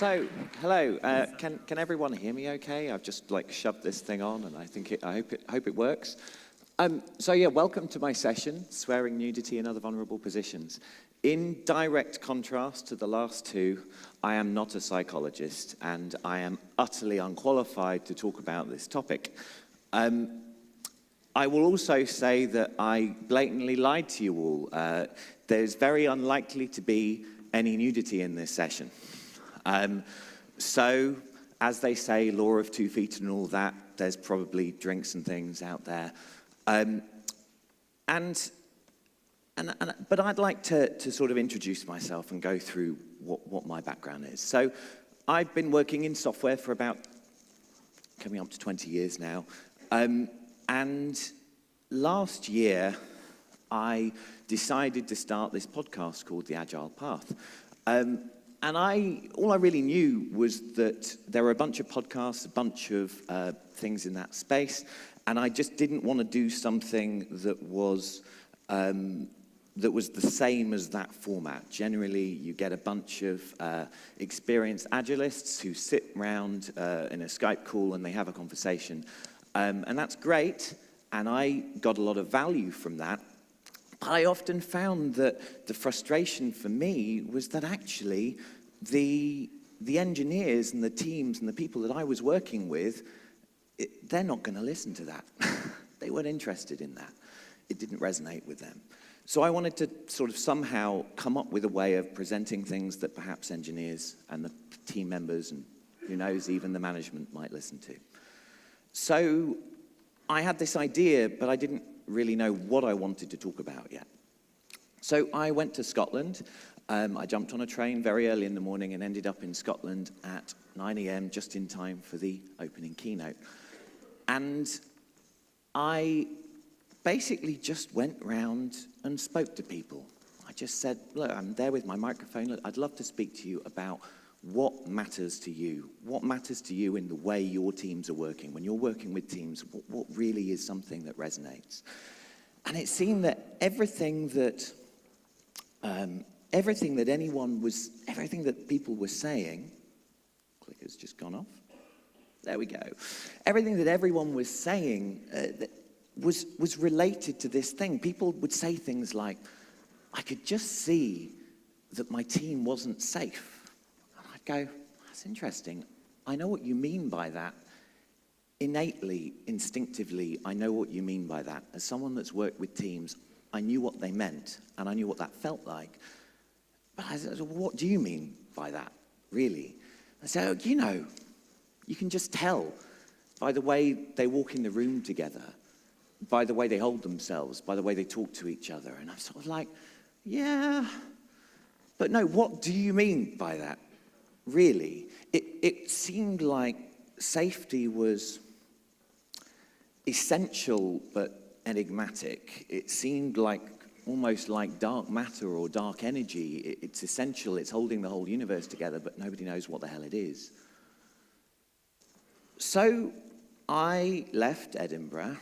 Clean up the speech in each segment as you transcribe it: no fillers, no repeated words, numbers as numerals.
So, hello. Can everyone hear me okay? I've just shoved this thing on, and I hope it works. So yeah, welcome to my session, Swearing, Nudity and Other Vulnerable Positions. In direct contrast to the last two, I am not a psychologist, and I am utterly unqualified to talk about this topic. I will also say that I blatantly lied to you all. There's very unlikely to be any nudity in this session. So, as they say, law of 2 feet and all that, there's probably drinks and things out there. But I'd like to sort of introduce myself and go through what my background is. So, I've been working in software for about coming up to 20 years now. And last year, I decided to start this podcast called The Agile Path. And all I really knew was that there were a bunch of podcasts, a bunch of things in that space, and I just didn't want to do something that was the same as that format. Generally, you get a bunch of experienced agilists who sit around in a Skype call and they have a conversation. And that's great, and I got a lot of value from that. I often found that the frustration for me was that actually the engineers and the teams and the people that I was working with, they're not going to listen to that. They weren't interested in that. It didn't resonate with them. So I wanted to sort of somehow come up with a way of presenting things that perhaps engineers and the team members and who knows, even the management might listen to. So I had this idea, but I didn't really know what I wanted to talk about yet. So I went to Scotland. I jumped on a train very early in the morning and ended up in Scotland at 9 a.m. just in time for the opening keynote. And I basically just went round and spoke to people. I just said, look, I'm there with my microphone. Look, I'd love to speak to you about what matters to you. What matters to you in the way your teams are working? When you're working with teams, what really is something that resonates? And it seemed that everything that people were saying, clicker's just gone off. There we go. Everything that everyone was saying was related to this thing. People would say things like, I could just see that my team wasn't safe. I'd go, that's interesting. I know what you mean by that. Innately, instinctively, I know what you mean by that. As someone that's worked with teams, I knew what they meant, and I knew what that felt like. But I said, what do you mean by that, really? I said, you can just tell by the way they walk in the room together, by the way they hold themselves, by the way they talk to each other. And I'm sort of like, yeah, but no, what do you mean by that? Really, it seemed like safety was essential but enigmatic. It seemed like almost like dark matter or dark energy. It's essential, it's holding the whole universe together, but nobody knows what the hell it is. So I left Edinburgh,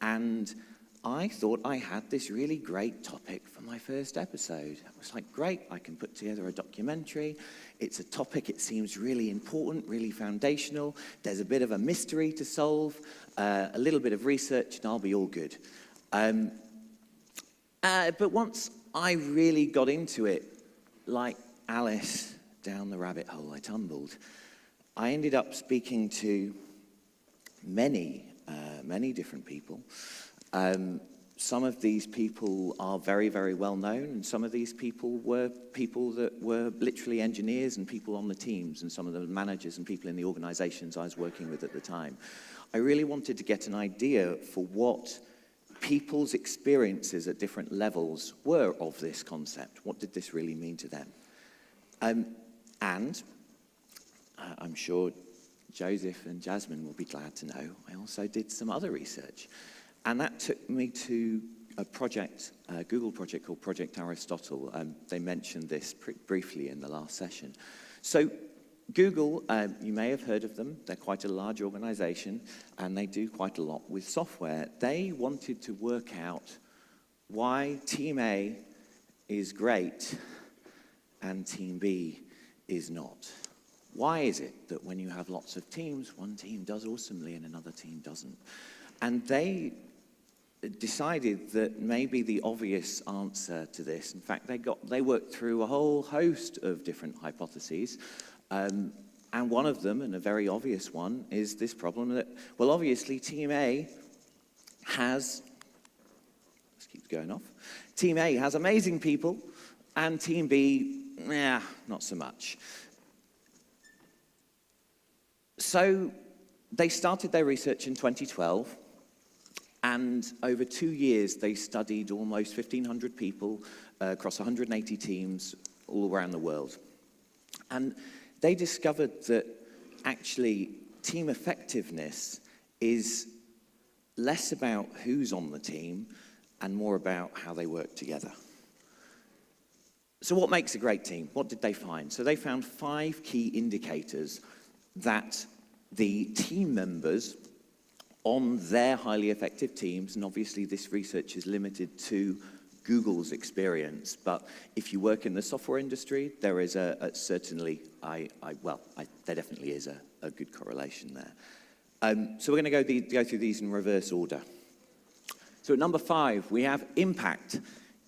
and I thought I had this really great topic for my first episode. I was like, great, I can put together a documentary. It's a topic, it seems really important, really foundational. There's a bit of a mystery to solve, a little bit of research, and I'll be all good. But once I really got into it, like Alice down the rabbit hole I tumbled, I ended up speaking to many different people. Some of these people are very, very well known, and some of these people were people that were literally engineers and people on the teams, and some of the managers and people in the organizations I was working with at the time. I really wanted to get an idea for what people's experiences at different levels were of this concept. What did this really mean to them? And I'm sure Joseph and Jasmine will be glad to know, I also did some other research. And that took me to a project, a Google project called Project Aristotle. They mentioned this briefly in the last session. So Google, you may have heard of them. They're quite a large organization, and they do quite a lot with software. They wanted to work out why Team A is great and Team B is not. Why is it that when you have lots of teams, one team does awesomely and another team doesn't? And they decided that maybe the obvious answer to this, in fact, they worked through a whole host of different hypotheses, and one of them, and a very obvious one, is this problem that, well, obviously Team A has, this keeps going off, Team A has amazing people, and Team B, not so much. So they started their research in 2012, and over 2 years they studied almost 1,500 people across 180 teams all around the world. And they discovered that actually team effectiveness is less about who's on the team and more about how they work together. So what makes a great team? What did they find? So they found 5 key indicators that the team members on their highly effective teams, and obviously this research is limited to Google's experience, but if you work in the software industry, there is certainly, there definitely is a good correlation there. So we're going to go through these in reverse order. So at number 5, we have impact.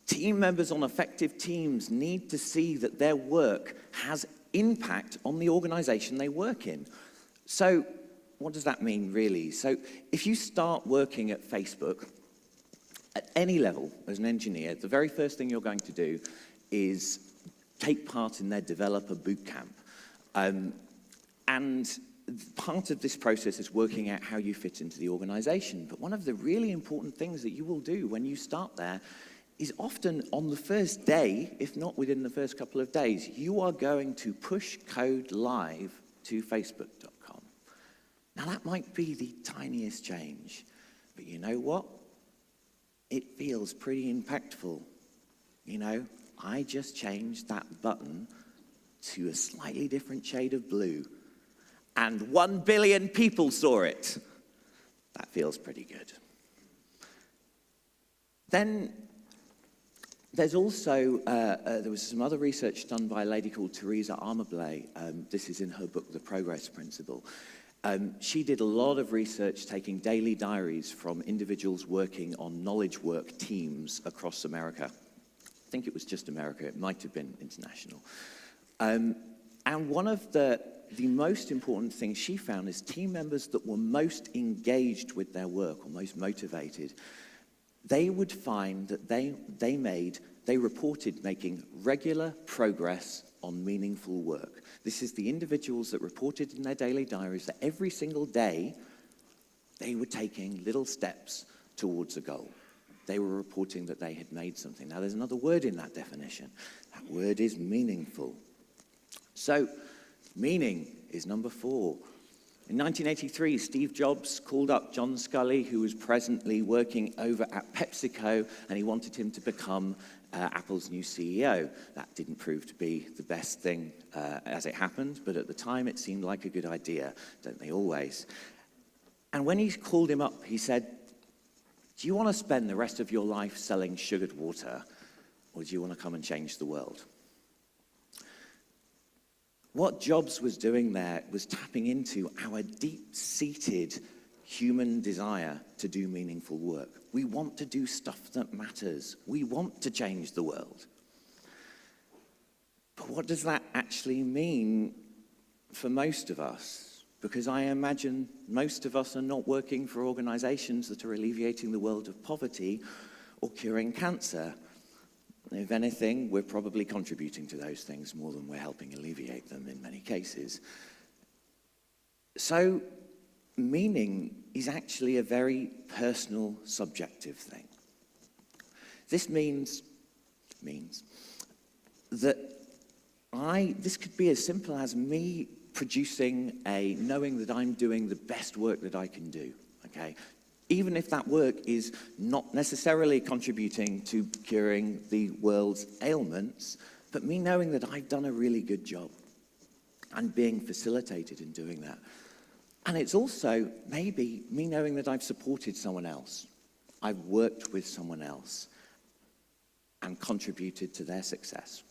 Team members on effective teams need to see that their work has impact on the organization they work in. So what does that mean, really? So if you start working at Facebook, at any level as an engineer, the very first thing you're going to do is take part in their developer boot camp. And part of this process is working out how you fit into the organization. But one of the really important things that you will do when you start there is often on the first day, if not within the first couple of days, you are going to push code live to Facebook.com. Now that might be the tiniest change, but you know what? It feels pretty impactful. You know, I just changed that button to a slightly different shade of blue, and 1 billion people saw it. That feels pretty good. Then there's also, there was some other research done by a lady called Teresa Armablay. This is in her book, The Progress Principle. She did a lot of research taking daily diaries from individuals working on knowledge work teams across America. I think it was just America, it might have been international. And one of the most important things she found is team members that were most engaged with their work or most motivated, they would find that they reported making regular progress on meaningful work. This is the individuals that reported in their daily diaries that every single day they were taking little steps towards a goal. They were reporting that they had made something. Now there's another word in that definition. That word is meaningful. So meaning is number 4. In 1983, Steve Jobs called up John Sculley, who was presently working over at PepsiCo, and he wanted him to become Apple's new CEO. That didn't prove to be the best thing as it happened, but at the time it seemed like a good idea, don't they always? And when he called him up, he said, do you want to spend the rest of your life selling sugared water, or do you want to come and change the world? What Jobs was doing there was tapping into our deep-seated human desire to do meaningful work. We want to do stuff that matters. We want to change the world. But what does that actually mean for most of us? Because I imagine most of us are not working for organizations that are alleviating the world of poverty or curing cancer. If anything, we're probably contributing to those things more than we're helping alleviate them in many cases. So, meaning is actually a very personal, subjective thing. This means that this could be as simple as me producing knowing that I'm doing the best work that I can do, okay? Even if that work is not necessarily contributing to curing the world's ailments, but me knowing that I've done a really good job and being facilitated in doing that. And it's also maybe me knowing that I've supported someone else, I've worked with someone else and contributed to their success.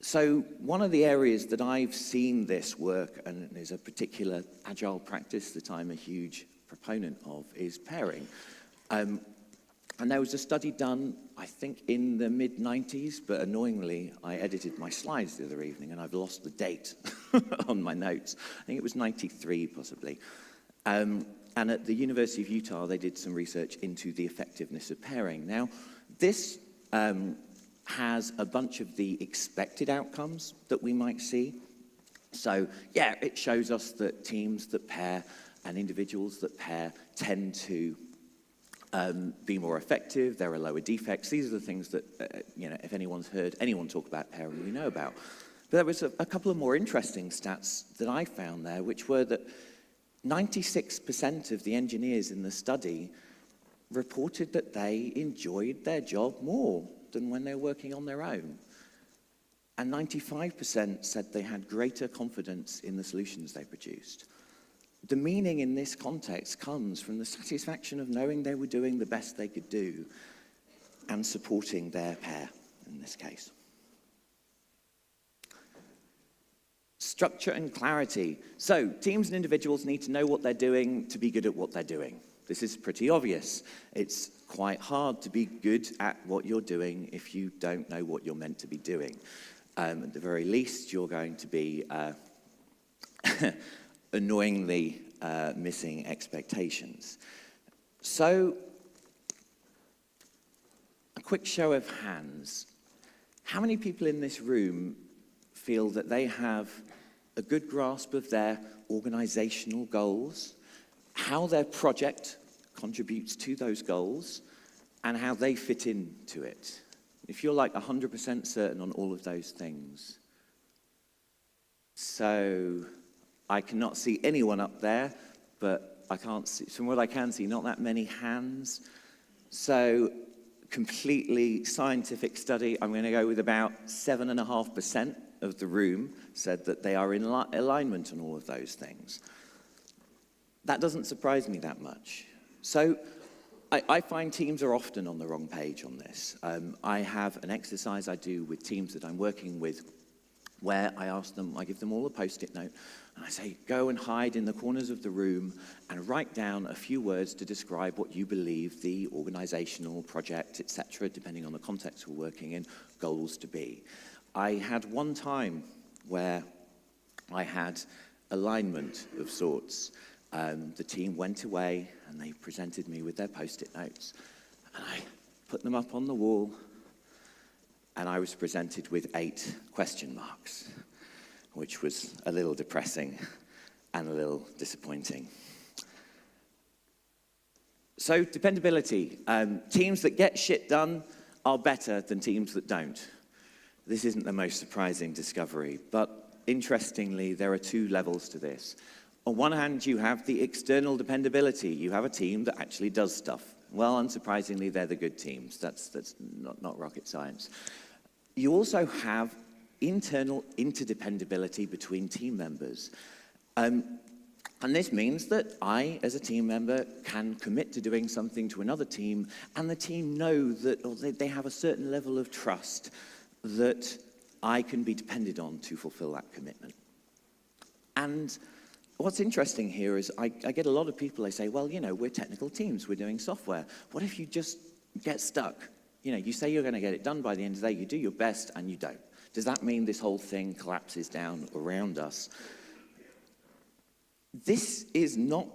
So one of the areas that I've seen this work, and is a particular agile practice that I'm a huge proponent of, is pairing. And there was a study done, I think, in the mid-90s, but annoyingly, I edited my slides the other evening, and I've lost the date on my notes. I think it was 93, possibly. And at the University of Utah, they did some research into the effectiveness of pairing. Now, this has a bunch of the expected outcomes that we might see. So, yeah, it shows us that teams that pair and individuals that pair tend to be more effective. There are lower defects. These are the things that, if anyone's heard anyone talk about pairing, we know about. But there was a couple of more interesting stats that I found there, which were that 96% of the engineers in the study reported that they enjoyed their job more than when they were working on their own. And 95% said they had greater confidence in the solutions they produced. The meaning in this context comes from the satisfaction of knowing they were doing the best they could do and supporting their pair in this case. Structure and clarity. So teams and individuals need to know what they're doing to be good at what they're doing. This is pretty obvious. It's quite hard to be good at what you're doing if you don't know what you're meant to be doing. At the very least, you're going to be annoyingly missing expectations. So, a quick show of hands. How many people in this room feel that they have a good grasp of their organizational goals, how their project contributes to those goals, and how they fit into it? If you're like 100% certain on all of those things. So, I cannot see anyone up there, but I can't see, from what I can see, not that many hands. So, completely scientific study, I'm going to go with about 7.5% of the room said that they are in alignment on all of those things. That doesn't surprise me that much. So, I find teams are often on the wrong page on this. I have an exercise I do with teams that I'm working with where I ask them, I give them all a Post-it note, and I say, go and hide in the corners of the room and write down a few words to describe what you believe the organizational project, etc., depending on the context we're working in, goals to be. I had one time where I had alignment of sorts. The team went away and they presented me with their Post-it notes, and I put them up on the wall, and I was presented with 8 question marks, which was a little depressing and a little disappointing. So, dependability. Teams that get shit done are better than teams that don't. This isn't the most surprising discovery, but interestingly, there are 2 levels to this. On one hand, you have the external dependability. You have a team that actually does stuff. Well, unsurprisingly, they're the good teams. That's not rocket science. You also have internal interdependability between team members. And this means that I, as a team member, can commit to doing something to another team, and the team know that, or they have a certain level of trust that I can be depended on to fulfill that commitment. And what's interesting here is I get a lot of people, they say, well, we're technical teams, we're doing software. What if you just get stuck? You say you're going to get it done by the end of the day, you do your best, and you don't. Does that mean this whole thing collapses down around us? This is not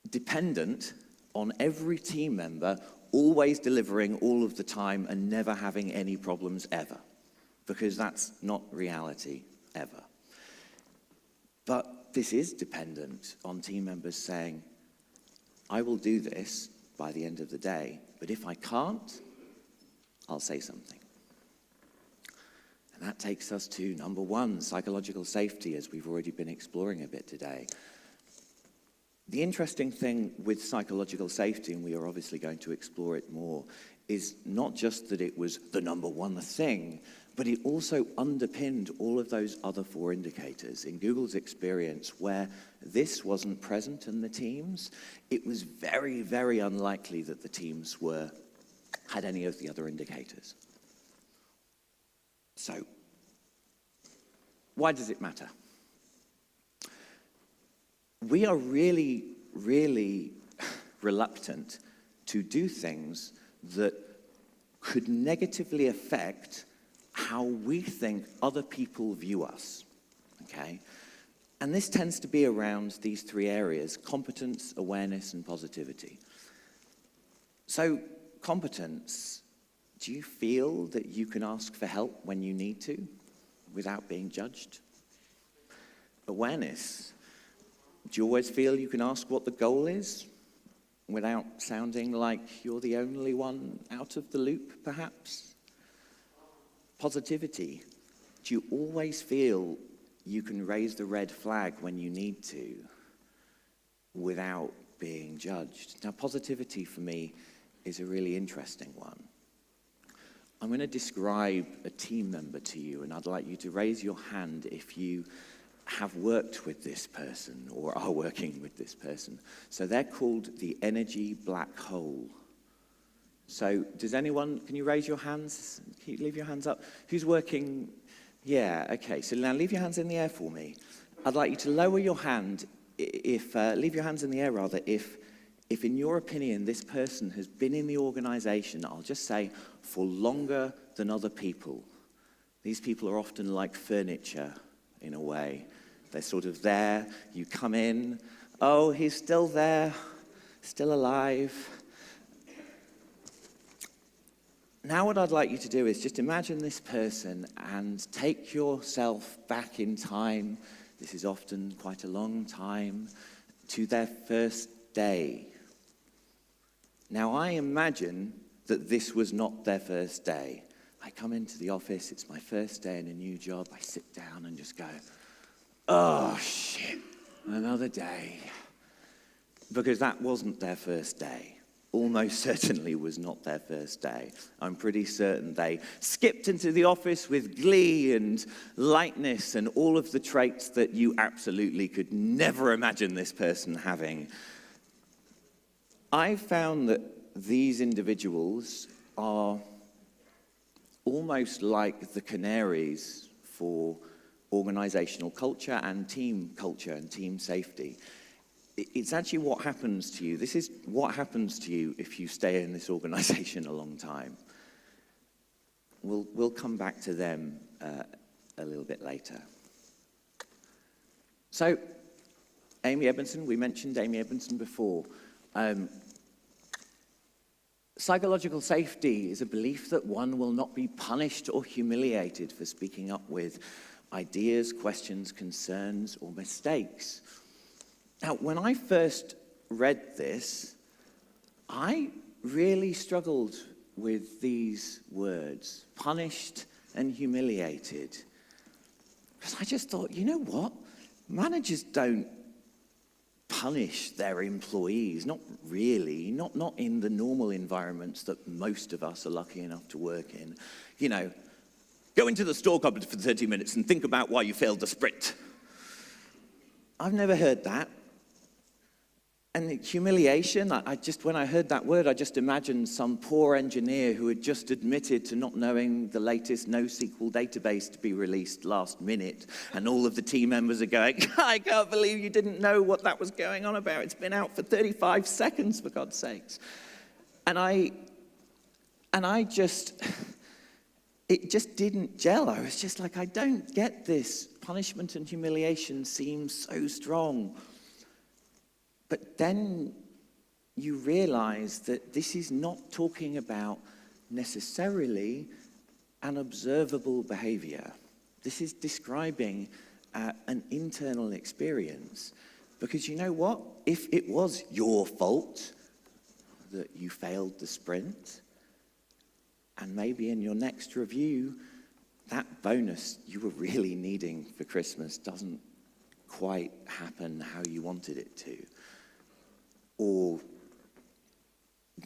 dependent on every team member always delivering all of the time and never having any problems ever, because that's not reality ever. But this is dependent on team members saying, I will do this by the end of the day, but if I can't, I'll say something. And that takes us to number 1, psychological safety, as we've already been exploring a bit today. The interesting thing with psychological safety, and we are obviously going to explore it more, is not just that it was the number 1 thing, but it also underpinned all of those other 4 indicators. In Google's experience, where this wasn't present in the teams, it was very, very unlikely that the teams had any of the other indicators. So, Why does it matter? We are really, really reluctant to do things that could negatively affect how we think other people view us, okay? And this tends to be around these three areas: competence, awareness, and positivity. So, competence, do you feel that you can ask for help when you need to without being judged? Awareness, do you always feel you can ask what the goal is without sounding like you're the only one out of the loop, perhaps? Positivity, do you always feel you can raise the red flag when you need to without being judged? Now, positivity for me is a really interesting one. I'm going to describe a team member to you, and I'd like you to raise your hand if you have worked with this person or are working with this person. So they're called the energy black hole. So does anyone, can you raise your hands? Can you leave your hands up? Who's working? Yeah, okay. So now leave your hands in the air for me. I'd like you to lower your hand leave your hands in the air rather, if in your opinion this person has been in the organization, I'll just say, for longer than other people. These people are often like furniture in a way. They're sort of there, you come in, oh, he's still there, still alive. Now what I'd like you to do is just imagine this person and take yourself back in time. This is often quite a long time, to their first day. Now I imagine that this was not their first day. I come into the office, it's my first day in a new job, I sit down and just go, oh shit, another day. Because that wasn't their first day. Almost certainly was not their first day. I'm pretty certain they skipped into the office with glee and lightness and all of the traits that you absolutely could never imagine this person having. I found that these individuals are almost like the canaries for organizational culture and team safety. It's actually what happens to you. This is what happens to you if you stay in this organization a long time. We'll come back to them a little bit later. So, Amy Edmondson, we mentioned Amy Edmondson before. Psychological safety is a belief that one will not be punished or humiliated for speaking up with ideas, questions, concerns, or mistakes. Now, when I first read this, I really struggled with these words, punished and humiliated. Because I just thought, you know what? Managers don't punish their employees, not really, not in the normal environments that most of us are lucky enough to work in. You know, go into the store cupboard for 30 minutes and think about why you failed the sprint. I've never heard that. And the humiliation, when I heard that word, I just imagined some poor engineer who had just admitted to not knowing the latest NoSQL database to be released last minute. And all of the team members are going, I can't believe you didn't know what that was going on about. It's been out for 35 seconds, for God's sakes. And it just didn't gel. I was just like, I don't get this. Punishment and humiliation seems so strong. But then you realize that this is not talking about necessarily an observable behavior. This is describing an internal experience. Because you know what? If it was your fault that you failed the sprint, and maybe in your next review, that bonus you were really needing for Christmas doesn't quite happen how you wanted it to. Or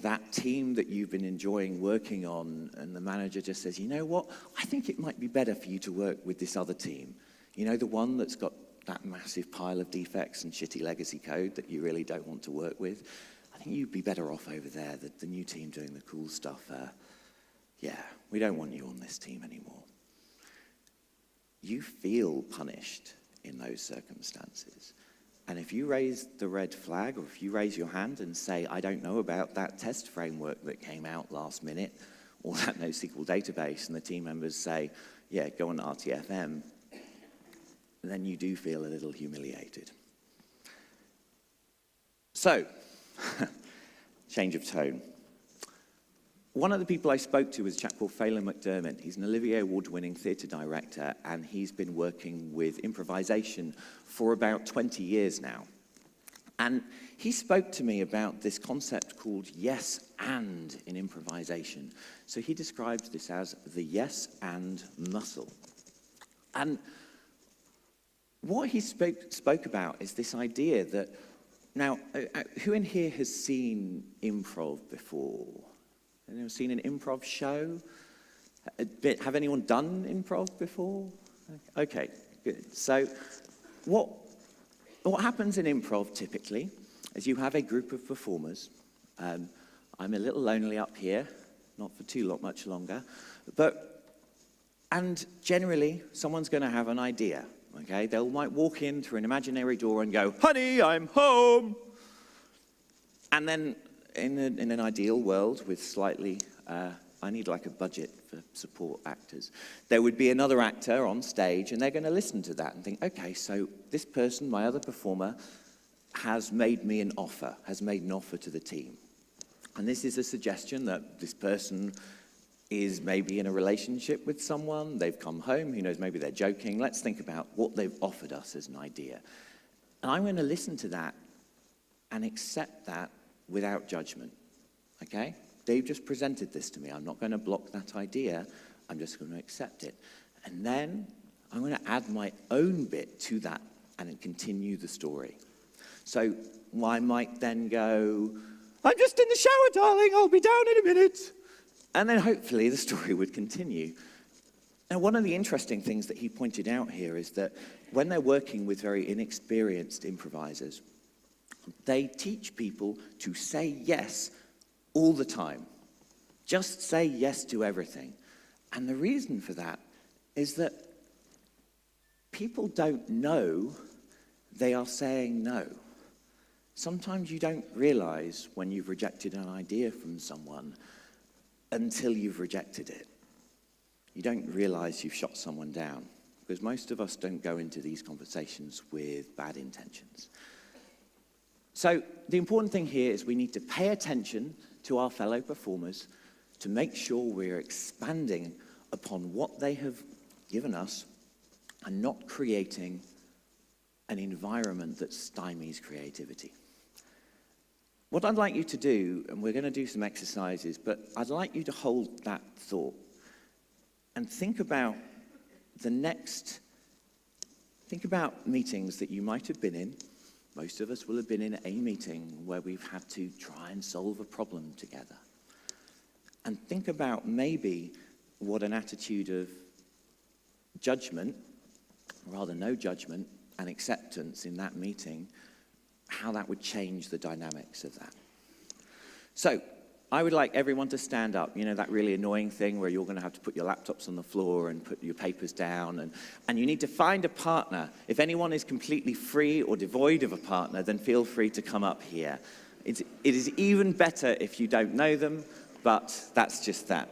that team that you've been enjoying working on, and the manager just says, you know what, I think it might be better for you to work with this other team. You know, the one that's got that massive pile of defects and shitty legacy code that you really don't want to work with. I think you'd be better off over there, the new team doing the cool stuff. Yeah, we don't want you on this team anymore. you feel punished in those circumstances. And if you raise the red flag, or if you raise your hand and say, I don't know about that test framework that came out last minute, or that NoSQL database, and the team members say, yeah, go on RTFM, then you do feel a little humiliated. So, change of tone. One of the people I spoke to was a chap called Phelan McDermott. He's an Olivier Award-winning theatre director, and he's been working with improvisation for about 20 years now. And he spoke to me about this concept called yes and in improvisation. So he describes this as the yes and muscle. And what he spoke about is this idea that, now, who in here has seen improv before? Anyone seen an improv show? Have anyone done improv before? Okay, good. So what happens in improv typically is you have a group of performers. I'm a little lonely up here, not for much longer, and generally someone's going to have an idea. Okay, they might walk in through an imaginary door and go, "Honey, I'm home," and then in an ideal world with slightly, I need like a budget for support actors, there would be another actor on stage, and they're going to listen to that and think, okay, so this person, my other performer, has made an offer to the team. And this is a suggestion that this person is maybe in a relationship with someone, they've come home, who knows, maybe they're joking. Let's think about what they've offered us as an idea. And I'm going to listen to that and accept that without judgment, okay? They've just presented this to me. I'm not going to block that idea. I'm just going to accept it. And then I'm going to add my own bit to that and continue the story. So I might then go, "I'm just in the shower, darling. I'll be down in a minute." And then hopefully the story would continue. Now, one of the interesting things that he pointed out here is that when they're working with very inexperienced improvisers, they teach people to say yes all the time. Just say yes to everything. And the reason for that is that people don't know they are saying no. Sometimes you don't realize when you've rejected an idea from someone until you've rejected it. You don't realize you've shot someone down, because most of us don't go into these conversations with bad intentions. So the important thing here is we need to pay attention to our fellow performers to make sure we're expanding upon what they have given us and not creating an environment that stymies creativity. What I'd like you to do, and we're going to do some exercises, but I'd like you to hold that thought and think about meetings that you might have been in. Most of us will have been in a meeting where we've had to try and solve a problem together. And think about maybe what an attitude of judgment, or rather no judgment, and acceptance in that meeting, how that would change the dynamics of that. So I would like everyone to stand up. You know that really annoying thing where you're going to have to put your laptops on the floor and put your papers down, and you need to find a partner. If anyone is completely free or devoid of a partner, then feel free to come up here. It is even better if you don't know them, but that's just that.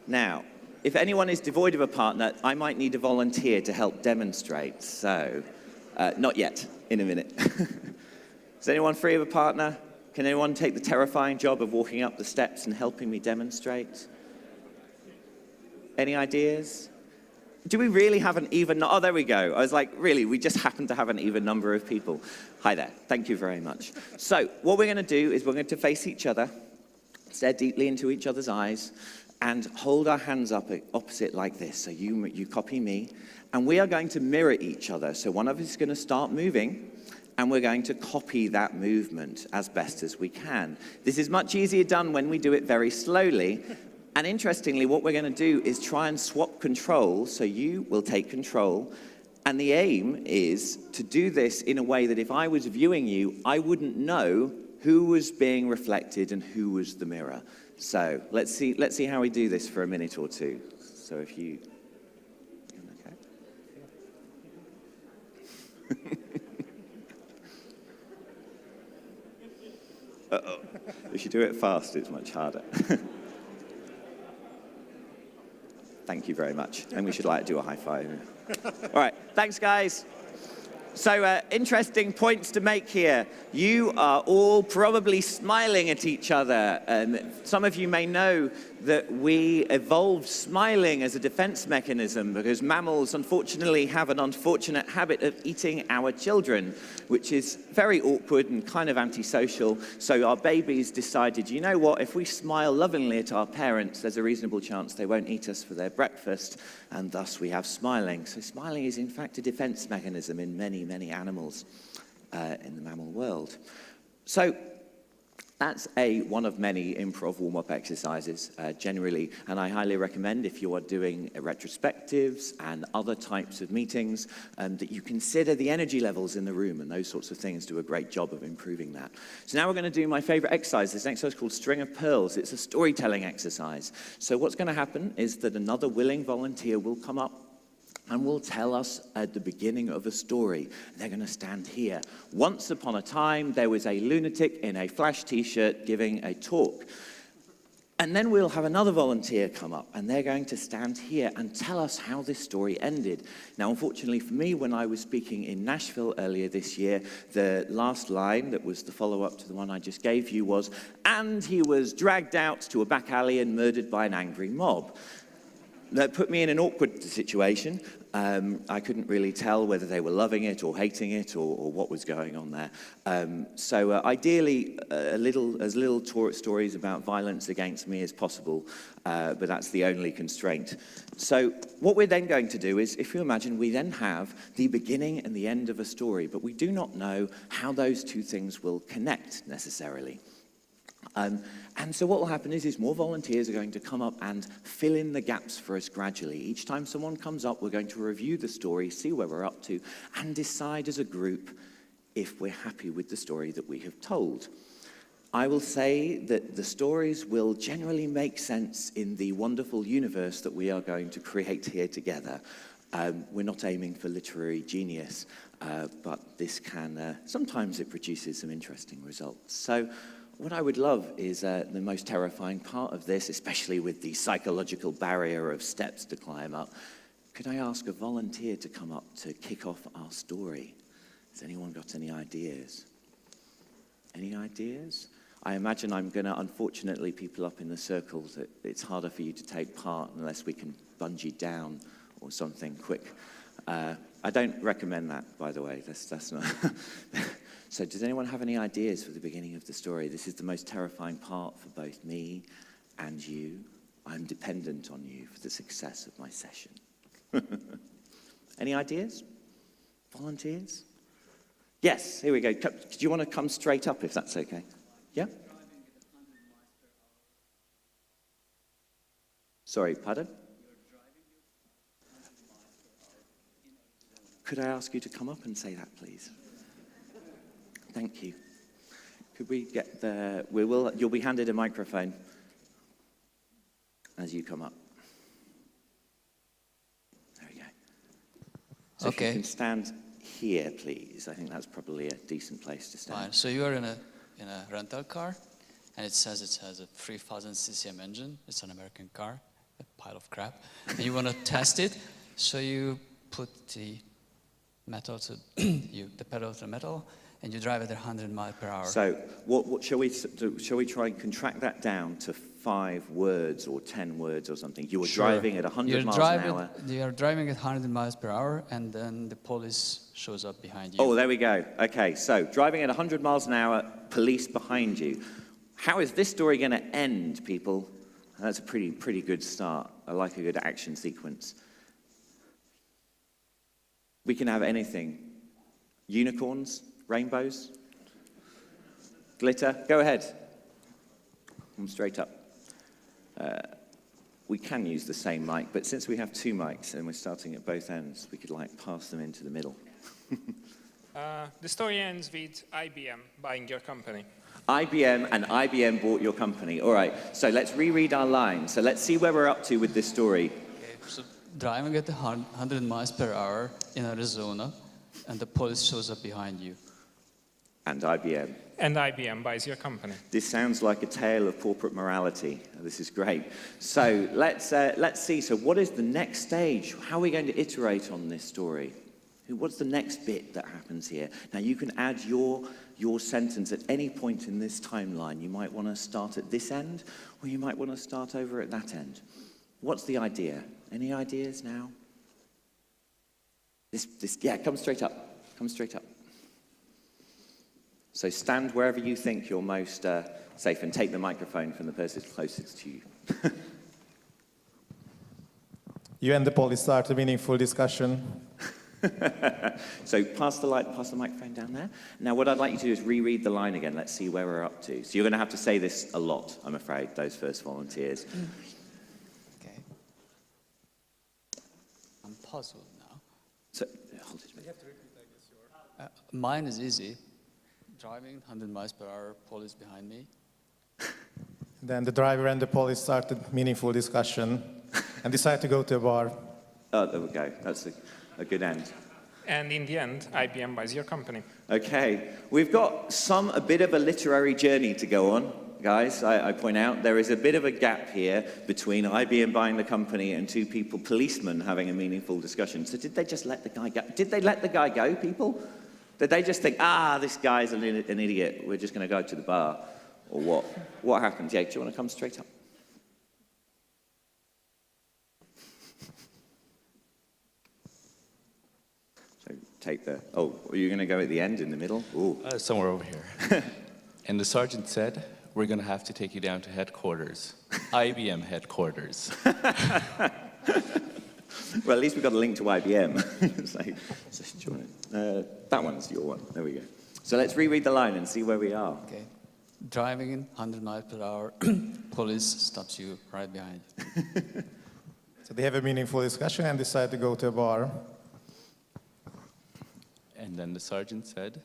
Now, if anyone is devoid of a partner, I might need a volunteer to help demonstrate. So, not yet, in a minute. Is anyone free of a partner? Can anyone take the terrifying job of walking up the steps and helping me demonstrate? Any ideas? Do we really have an even... Oh, there we go. I was like, really, we just happen to have an even number of people. Hi there. Thank you very much. So what we're going to do is we're going to face each other, stare deeply into each other's eyes, and hold our hands up opposite like this. So you copy me, and we are going to mirror each other. So one of us is going to start moving, and we're going to copy that movement as best as we can. This is much easier done when we do it very slowly. And interestingly, what we're going to do is try and swap control. So you will take control. And the aim is to do this in a way that if I was viewing you, I wouldn't know who was being reflected and who was the mirror. So let's see how we do this for a minute or two. So if you... Okay. Uh-oh. If you do it fast, it's much harder. Thank you very much. And we should do a high five. All right, thanks, guys. So interesting points to make here. You are all probably smiling at each other. Some of you may know that we evolved smiling as a defense mechanism because mammals unfortunately have an unfortunate habit of eating our children, which is very awkward and kind of antisocial. So our babies decided, you know what, if we smile lovingly at our parents, there's a reasonable chance they won't eat us for their breakfast, and thus we have smiling. So smiling is in fact a defense mechanism in many, many animals in the mammal world. So that's one of many improv warm-up exercises generally, and I highly recommend if you are doing retrospectives and other types of meetings that you consider the energy levels in the room, and those sorts of things do a great job of improving that. So now we're going to do my favorite exercise. This exercise is called String of Pearls. It's a storytelling exercise. So what's going to happen is that another willing volunteer will come up and will tell us at the beginning of a story. They're going to stand here. Once upon a time, there was a lunatic in a Flash t-shirt giving a talk. And then we'll have another volunteer come up, and they're going to stand here and tell us how this story ended. Now, unfortunately for me, when I was speaking in Nashville earlier this year, the last line that was the follow-up to the one I just gave you was, and he was dragged out to a back alley and murdered by an angry mob. That put me in an awkward situation. I couldn't really tell whether they were loving it or hating it or what was going on there. So ideally, as little stories about violence against me as possible, but that's the only constraint. So what we're then going to do is, if you imagine, we then have the beginning and the end of a story, but we do not know how those two things will connect necessarily. And so what will happen is more volunteers are going to come up and fill in the gaps for us gradually. Each time someone comes up, we're going to review the story, see where we're up to, and decide as a group if we're happy with the story that we have told. I will say that the stories will generally make sense in the wonderful universe that we are going to create here together. We're not aiming for literary genius, but this can, sometimes it produces some interesting results. So what I would love is the most terrifying part of this, especially with the psychological barrier of steps to climb up. Could I ask a volunteer to come up to kick off our story? Has anyone got any ideas? Any ideas? I imagine I'm going to, unfortunately, people up in the circles, it's harder for you to take part unless we can bungee down or something quick. I don't recommend that, by the way. That's not... So does anyone have any ideas for the beginning of the story? This is the most terrifying part for both me and you. I'm dependent on you for the success of my session. Any ideas? Volunteers? Yes, here we go. Do you want to come straight up if that's okay? Yeah? Sorry, pardon? Could I ask you to come up and say that, please? Thank you. Could we get the... You'll be handed a microphone as you come up. There we go. So okay. If you can stand here, please. I think that's probably a decent place to stand. Fine. So you are in a rental car, and it says it has a 3,000 CCM engine. It's an American car, a pile of crap. And you want to test it, so you put the metal to the pedal to the metal, and you drive at 100 miles per hour. So what shall we do? Shall we try and contract that down to 5 words or 10 words or something? You were driving at 100 miles an hour. You are driving at 100 miles per hour, and then the police shows up behind you. Oh, there we go. Okay, so driving at 100 miles an hour, police behind you. How is this story going to end, people? That's a pretty good start. I like a good action sequence. We can have anything. Unicorns? Rainbows? Glitter? Go ahead. Come straight up. We can use the same mic, but since we have 2 mics and we're starting at both ends, we could pass them into the middle. The story ends with IBM buying your company. IBM and IBM bought your company. All right, so let's reread our lines. So let's see where we're up to with this story. Okay, so driving at 100 miles per hour in Arizona, and the police shows up behind you. And IBM. And IBM buys your company. This sounds like a tale of corporate morality. This is great. So let's see. So what is the next stage? How are we going to iterate on this story? What's the next bit that happens here? Now you can add your sentence at any point in this timeline. You might want to start at this end, or you might want to start over at that end. What's the idea? Any ideas now? Yeah, come straight up. Come straight up. So stand wherever you think you're most safe and take the microphone from the person closest to you. You and the police start a meaningful discussion. So pass the microphone down there. Now what I'd like you to do is reread the line again. Let's see where we're up to. So you're going to have to say this a lot, I'm afraid, those first volunteers. Okay. I'm puzzled now. So, hold it a minute. Mine is easy. Driving 100 miles per hour, police behind me. Then the driver and the police started meaningful discussion and decided to go to a bar. Oh, there we go. That's a good end. And in the end, IBM buys your company. Okay, we've got a bit of a literary journey to go on, guys. I point out there is a bit of a gap here between IBM buying the company and two policemen having a meaningful discussion. So did they just let the guy go? Did they let the guy go, people? Did they just think, this guy's an idiot, we're just going to go to the bar? Or what? What happened? Jake, do you want to come straight up? So take the... Oh, are you going to go at the end, in the middle? Ooh. Somewhere over here. And the sergeant said, we're going to have to take you down to headquarters. IBM headquarters. Well, at least we've got a link to IBM. That one's your one. There we go. So let's reread the line and see where we are. Okay. Driving in 100 miles per hour, police stops you right behind you. So they have a meaningful discussion and decide to go to a bar. And then the sergeant said,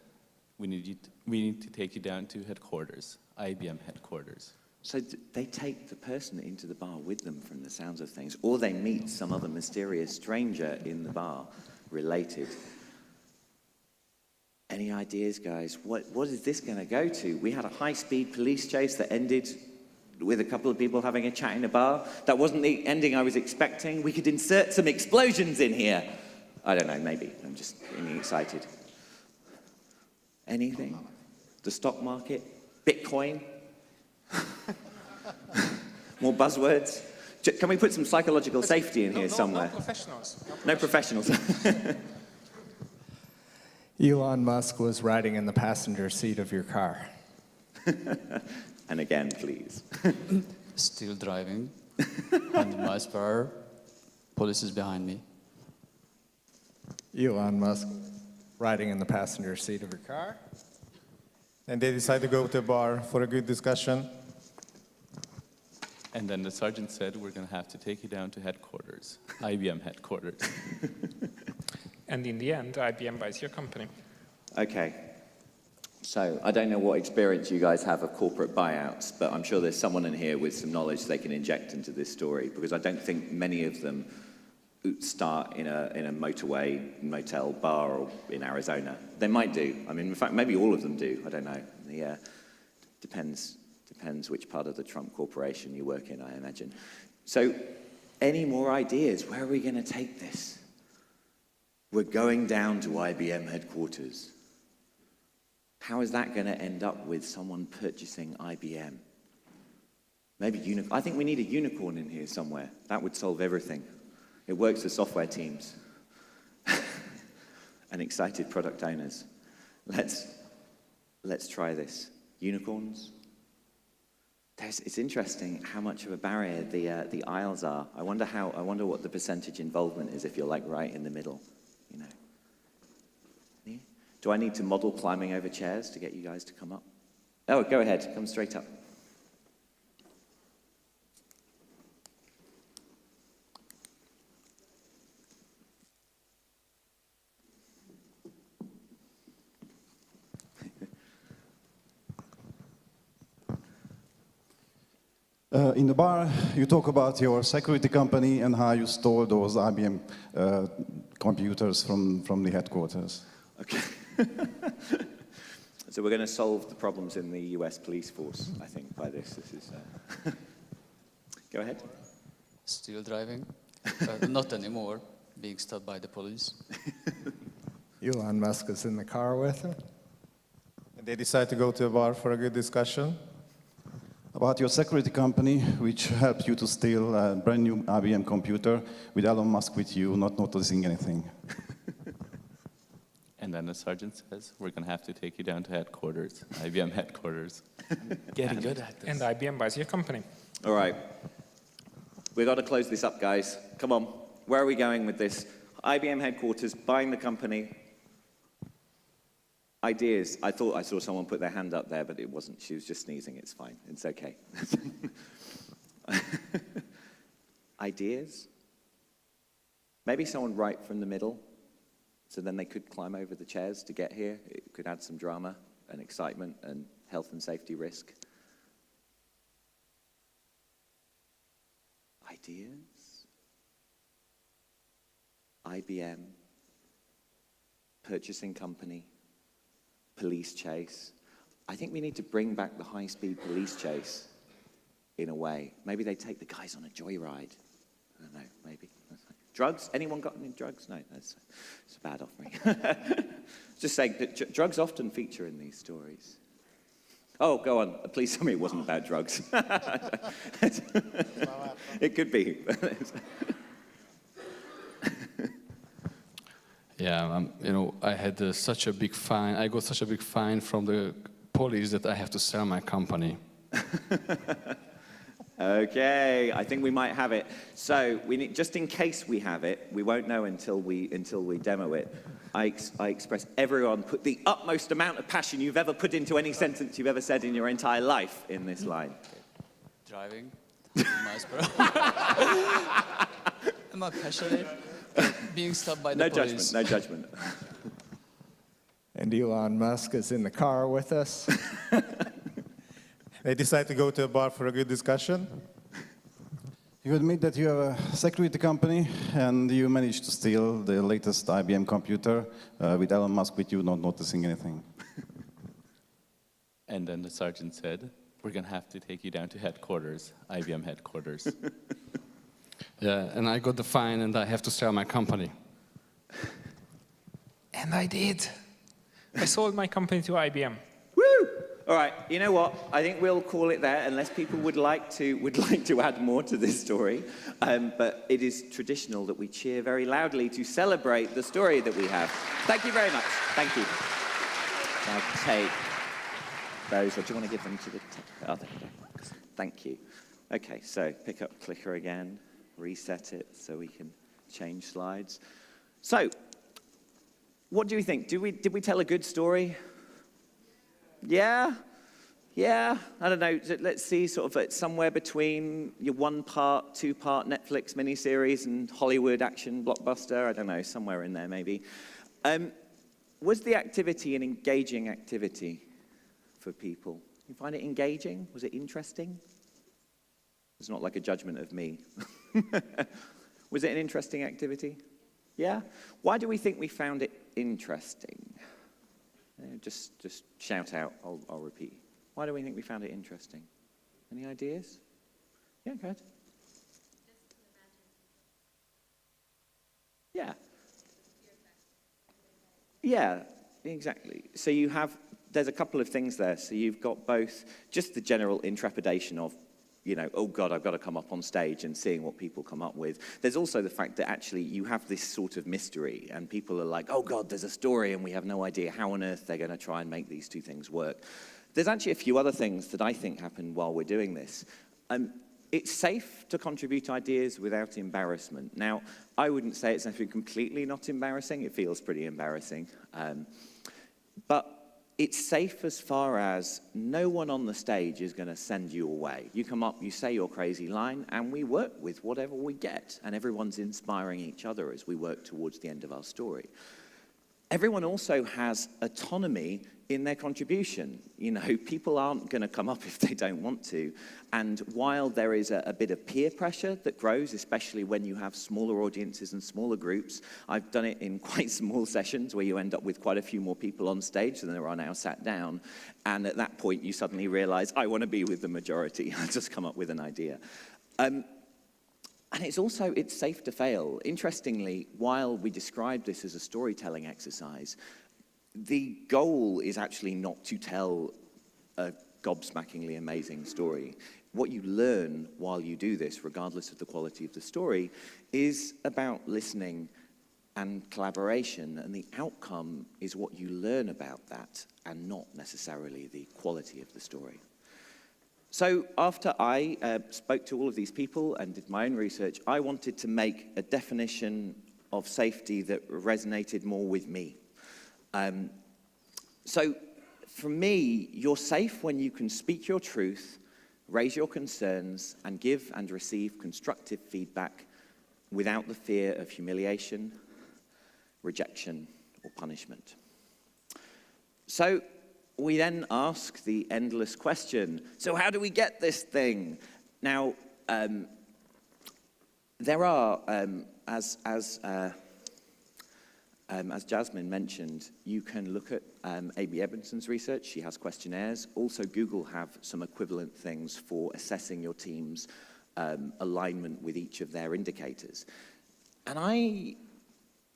we need to take you down to headquarters, IBM headquarters. So they take the person into the bar with them from the sounds of things, or they meet some other mysterious stranger in the bar related. Any ideas, guys? What is this going to go to? We had a high-speed police chase that ended with a couple of people having a chat in a bar. That wasn't the ending I was expecting. We could insert some explosions in here. I don't know, maybe. I'm just getting excited. Anything? The stock market? Bitcoin? More buzzwords? Can we put some psychological safety in here somewhere? No professionals. No professionals. Elon Musk was riding in the passenger seat of your car. And again, please. Still driving, 100 miles per hour, police is behind me. Elon Musk riding in the passenger seat of your car. And they decide to go to a bar for a good discussion. And then the sergeant said, we're going to have to take you down to headquarters, IBM headquarters. And in the end, IBM buys your company. Okay. So I don't know what experience you guys have of corporate buyouts, but I'm sure there's someone in here with some knowledge they can inject into this story, because I don't think many of them start in a motorway, motel, bar or in Arizona. They might do. I mean, in fact, maybe all of them do. I don't know. Yeah, depends which part of the Trump Corporation you work in, I imagine. So any more ideas? Where are we going to take this? We're going down to IBM headquarters. How is that going to end up with someone purchasing IBM? Maybe I think we need a unicorn in here somewhere. That would solve everything. It works for software teams and excited product owners. Let's try this. Unicorns. It's interesting how much of a barrier the aisles are. I wonder what the percentage involvement is if you're like right in the middle. You know. Yeah. Do I need to model climbing over chairs to get you guys to come up? Oh, go ahead. Come straight up. In the bar, you talk about your security company and how you stole those IBM computers from the headquarters. Okay. So we're going to solve the problems in the US police force, I think, by this. This is. Go ahead. Still driving, not anymore, being stopped by the police. Elon Musk is in the car with him. And they decide to go to a bar for a good discussion. About your security company, which helped you to steal a brand new IBM computer with Elon Musk with you, not noticing anything. And then the sergeant says, we're going to have to take you down to headquarters, IBM headquarters. Getting good at this. And IBM buys your company. All right. We've got to close this up, guys. Come on. Where are we going with this? IBM headquarters, buying the company. Ideas. I thought I saw someone put their hand up there, but it wasn't. She was just sneezing. It's fine. It's okay. Ideas? Maybe someone right from the middle, so then they could climb over the chairs to get here. It could add some drama and excitement and health and safety risk. Ideas? IBM, purchasing company, police chase. I think we need to bring back the high-speed police chase in a way. Maybe they take the guys on a joyride. I don't know, maybe. Drugs? Anyone got any drugs? No, it's a bad offering. Just saying that drugs often feature in these stories. Oh, go on. Please tell me it wasn't about drugs. It could be. Yeah, I had such a big fine. I got such a big fine from the police that I have to sell my company. Okay, I think we might have it. So we need, just in case we have it, we won't know until we demo it. I express everyone put the utmost amount of passion you've ever put into any sentence you've ever said in your entire life in this line. Driving, miles per hour. Am I passionate? Being stopped by the police. No judgment, no judgment. And Elon Musk is in the car with us. They decide to go to a bar for a good discussion. You admit that you have a security company and you managed to steal the latest IBM computer with Elon Musk with you not noticing anything. And then the sergeant said, we're going to have to take you down to headquarters, IBM headquarters. Yeah, and I got the fine and I have to sell my company. And I did. I sold my company to IBM. Woo! All right, you know what? I think we'll call it there, unless people would like to add more to this story. But it is traditional that we cheer very loudly to celebrate the story that we have. Thank you very much. Thank you. Now take those, or do you want to give them to the... Oh, there you go. Thank you. Okay, so pick up clicker again, reset it so we can change slides. So, what do you think? Did we tell a good story? Yeah? Yeah? I don't know. Let's see, sort of somewhere between your one-part, two-part Netflix miniseries and Hollywood action blockbuster. I don't know, somewhere in there maybe. Was the activity an engaging activity for people? You find it engaging? Was it interesting? It's not like a judgment of me. Was it an interesting activity? Yeah? Why do we think we found it interesting? Just shout out, I'll repeat. Why do we think we found it interesting? Any ideas? Yeah, go ahead. Yeah. Yeah, exactly. So there's a couple of things there. So you've got both just the general intrepidation of, oh God, I've got to come up on stage and seeing what people come up with. There's also the fact that actually you have this sort of mystery and people are like, oh God, there's a story and we have no idea how on earth they're going to try and make these two things work. There's actually a few other things that I think happen while we're doing this. It's safe to contribute ideas without embarrassment. Now, I wouldn't say it's actually completely not embarrassing. It feels pretty embarrassing. But it's safe as far as no one on the stage is going to send you away. You come up, you say your crazy line, and we work with whatever we get. And everyone's inspiring each other as we work towards the end of our story. everyone also has autonomy in their contribution. You know, people aren't going to come up if they don't want to. And while there is a bit of peer pressure that grows, especially when you have smaller audiences and smaller groups, I've done it in quite small sessions where you end up with quite a few more people on stage than there are now sat down. And at that point, you suddenly realize, I want to be with the majority. I'll just come up with an idea. And it's safe to fail. Interestingly, while we describe this as a storytelling exercise, the goal is actually not to tell a gobsmackingly amazing story. What you learn while you do this, regardless of the quality of the story, is about listening and collaboration, and the outcome is what you learn about that, and not necessarily the quality of the story. So after I spoke to all of these people and did my own research, I wanted to make a definition of safety that resonated more with me. So for me, you're safe when you can speak your truth, raise your concerns, and give and receive constructive feedback without the fear of humiliation, rejection, or punishment. So we then ask the endless question, so how do we get this thing? Now, there are, as Jasmine mentioned, you can look at A.B. Ebinson's research. She has questionnaires. Also, Google have some equivalent things for assessing your team's alignment with each of their indicators. And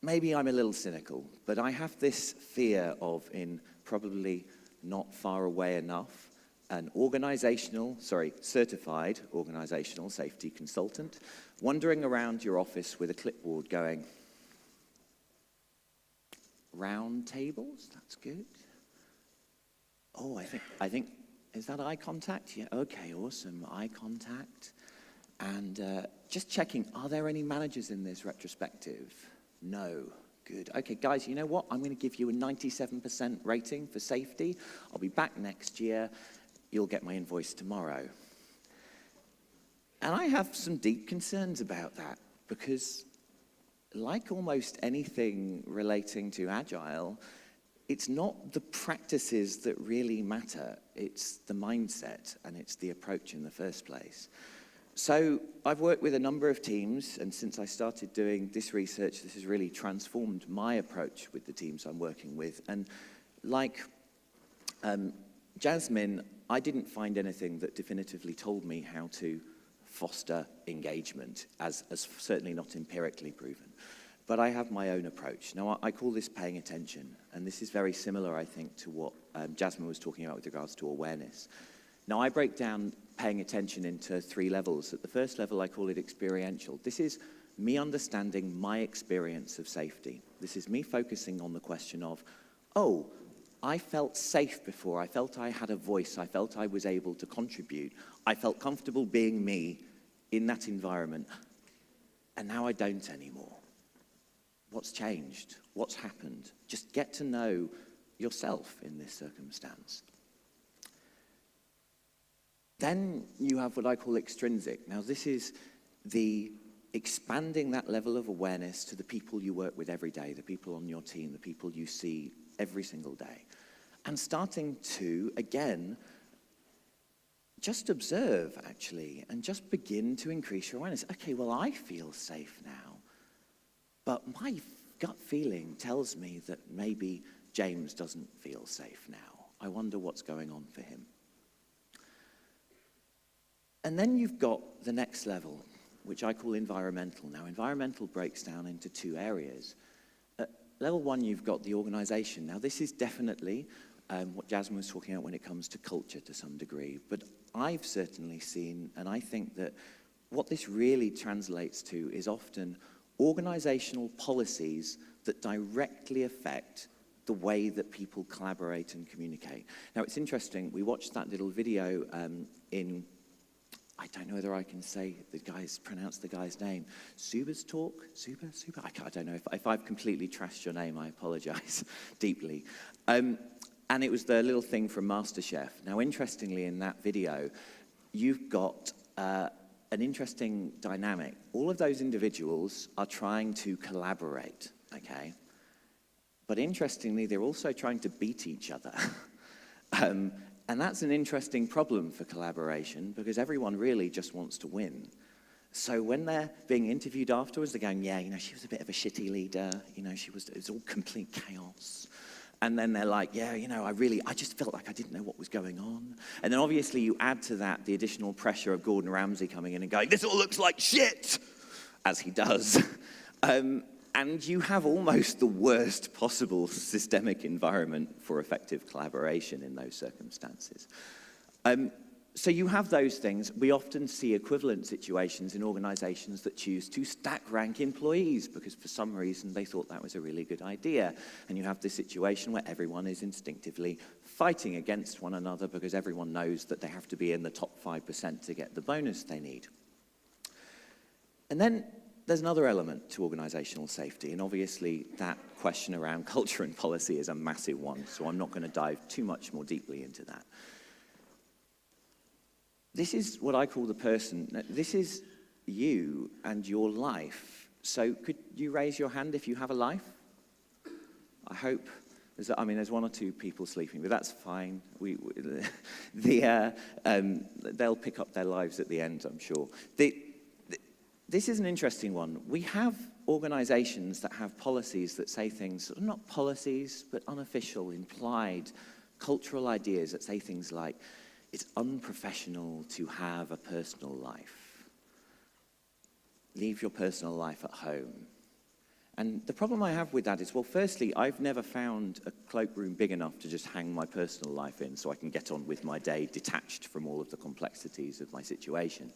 maybe I'm a little cynical, but I have this fear of, in probably not far away enough, an certified organizational safety consultant wandering around your office with a clipboard going, round tables, that's good. Oh, I think, is that eye contact? Yeah, okay, awesome, eye contact. And just checking, are there any managers in this retrospective? No, good. Okay, guys, you know what? I'm going to give you a 97% rating for safety. I'll be back next year. You'll get my invoice tomorrow. And I have some deep concerns about that because, like almost anything relating to Agile, it's not the practices that really matter. It's the mindset and it's the approach in the first place. So I've worked with a number of teams, and since I started doing this research, this has really transformed my approach with the teams I'm working with. And like Jasmine, I didn't find anything that definitively told me how to foster engagement, as certainly not empirically proven. But I have my own approach. Now, I call this paying attention, and this is very similar, I think, to what Jasmine was talking about with regards to awareness. Now, I break down paying attention into 3 levels. At the first level, I call it experiential. This is me understanding my experience of safety. This is me focusing on the question of, oh, I felt safe before. I felt I had a voice. I felt I was able to contribute. I felt comfortable being me in that environment. And now I don't anymore. What's changed? What's happened? Just get to know yourself in this circumstance. Then you have what I call extrinsic. Now, this is the expanding that level of awareness to the people you work with every day, the people on your team, the people you see every single day. And starting to, again, just observe, actually, and just begin to increase your awareness. Okay, well, I feel safe now, but my gut feeling tells me that maybe James doesn't feel safe now. I wonder what's going on for him. And then you've got the next level, which I call environmental. Now, environmental breaks down into 2 areas. At level 1, you've got the organization. Now, this is definitely what Jasmine was talking about when it comes to culture to some degree. But I've certainly seen, and I think that what this really translates to is often organizational policies that directly affect the way that people collaborate and communicate. Now, it's interesting. We watched that little video in... I don't know whether I can say pronounce the guy's name. Suba's talk? Suba? I don't know. If I've completely trashed your name, I apologize deeply. And it was the little thing from MasterChef. Now, interestingly, in that video, you've got an interesting dynamic. All of those individuals are trying to collaborate, okay? But interestingly, they're also trying to beat each other. And that's an interesting problem for collaboration because everyone really just wants to win. So when they're being interviewed afterwards, they're going, yeah, she was a bit of a shitty leader. It was all complete chaos. And then they're like, yeah, I just felt like I didn't know what was going on. And then obviously you add to that the additional pressure of Gordon Ramsay coming in and going, this all looks like shit, as he does. And you have almost the worst possible systemic environment for effective collaboration in those circumstances. So you have those things. We often see equivalent situations in organizations that choose to stack rank employees because for some reason they thought that was a really good idea. And you have this situation where everyone is instinctively fighting against one another because everyone knows that they have to be in the top 5% to get the bonus they need. And then there's another element to organizational safety, and obviously that question around culture and policy is a massive one, so I'm not going to dive too much more deeply into that. This is what I call the person. This is you and your life. So could you raise your hand if you have a life? I hope. There's one or two people sleeping, but that's fine. They'll pick up their lives at the end, I'm sure. This is an interesting one. We have organizations that have policies that say things, not policies, but unofficial, implied, cultural ideas that say things like, it's unprofessional to have a personal life. Leave your personal life at home. And the problem I have with that is, well, firstly, I've never found a cloakroom big enough to just hang my personal life in so I can get on with my day detached from all of the complexities of my situation.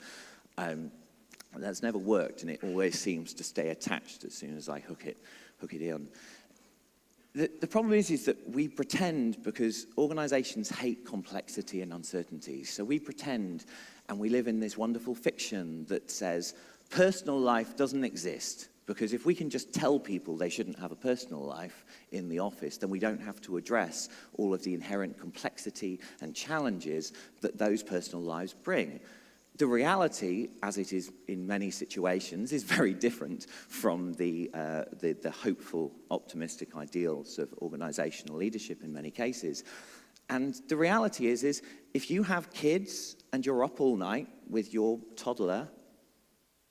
That's never worked, and it always seems to stay attached as soon as I hook it in. The problem is that we pretend, because organizations hate complexity and uncertainty, so we pretend and we live in this wonderful fiction that says personal life doesn't exist, because if we can just tell people they shouldn't have a personal life in the office, then we don't have to address all of the inherent complexity and challenges that those personal lives bring. The reality, as it is in many situations, is very different from the hopeful, optimistic ideals of organizational leadership in many cases. And the reality is if you have kids and you're up all night with your toddler,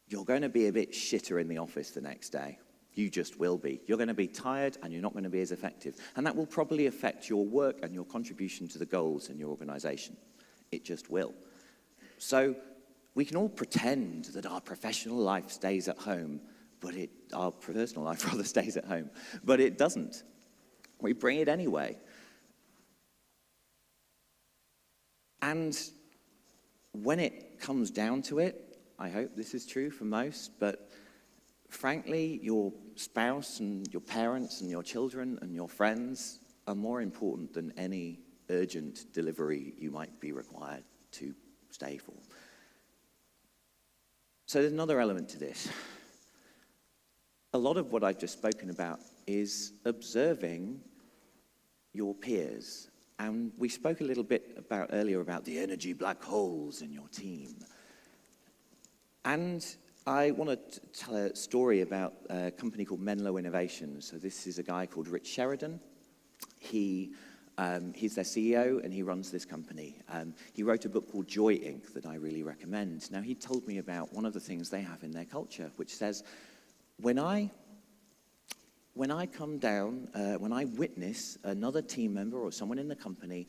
you're going to be a bit shitter in the office the next day. You just will be. You're going to be tired and you're not going to be as effective. And that will probably affect your work and your contribution to the goals in your organization. It just will. So we can all pretend that our professional life stays at home, but our personal life rather stays at home, but it doesn't. We bring it anyway. And when it comes down to it, I hope this is true for most, but frankly, your spouse and your parents and your children and your friends are more important than any urgent delivery you might be required to stay for. So there's another element to this. A lot of what I've just spoken about is observing your peers. And we spoke a little bit earlier about the energy black holes in your team. And I want to tell a story about a company called Menlo Innovation. So this is a guy called Rich Sheridan. He's their CEO, and he runs this company. He wrote a book called Joy Inc. that I really recommend. Now, he told me about one of the things they have in their culture, which says, when I come down, when I witness another team member or someone in the company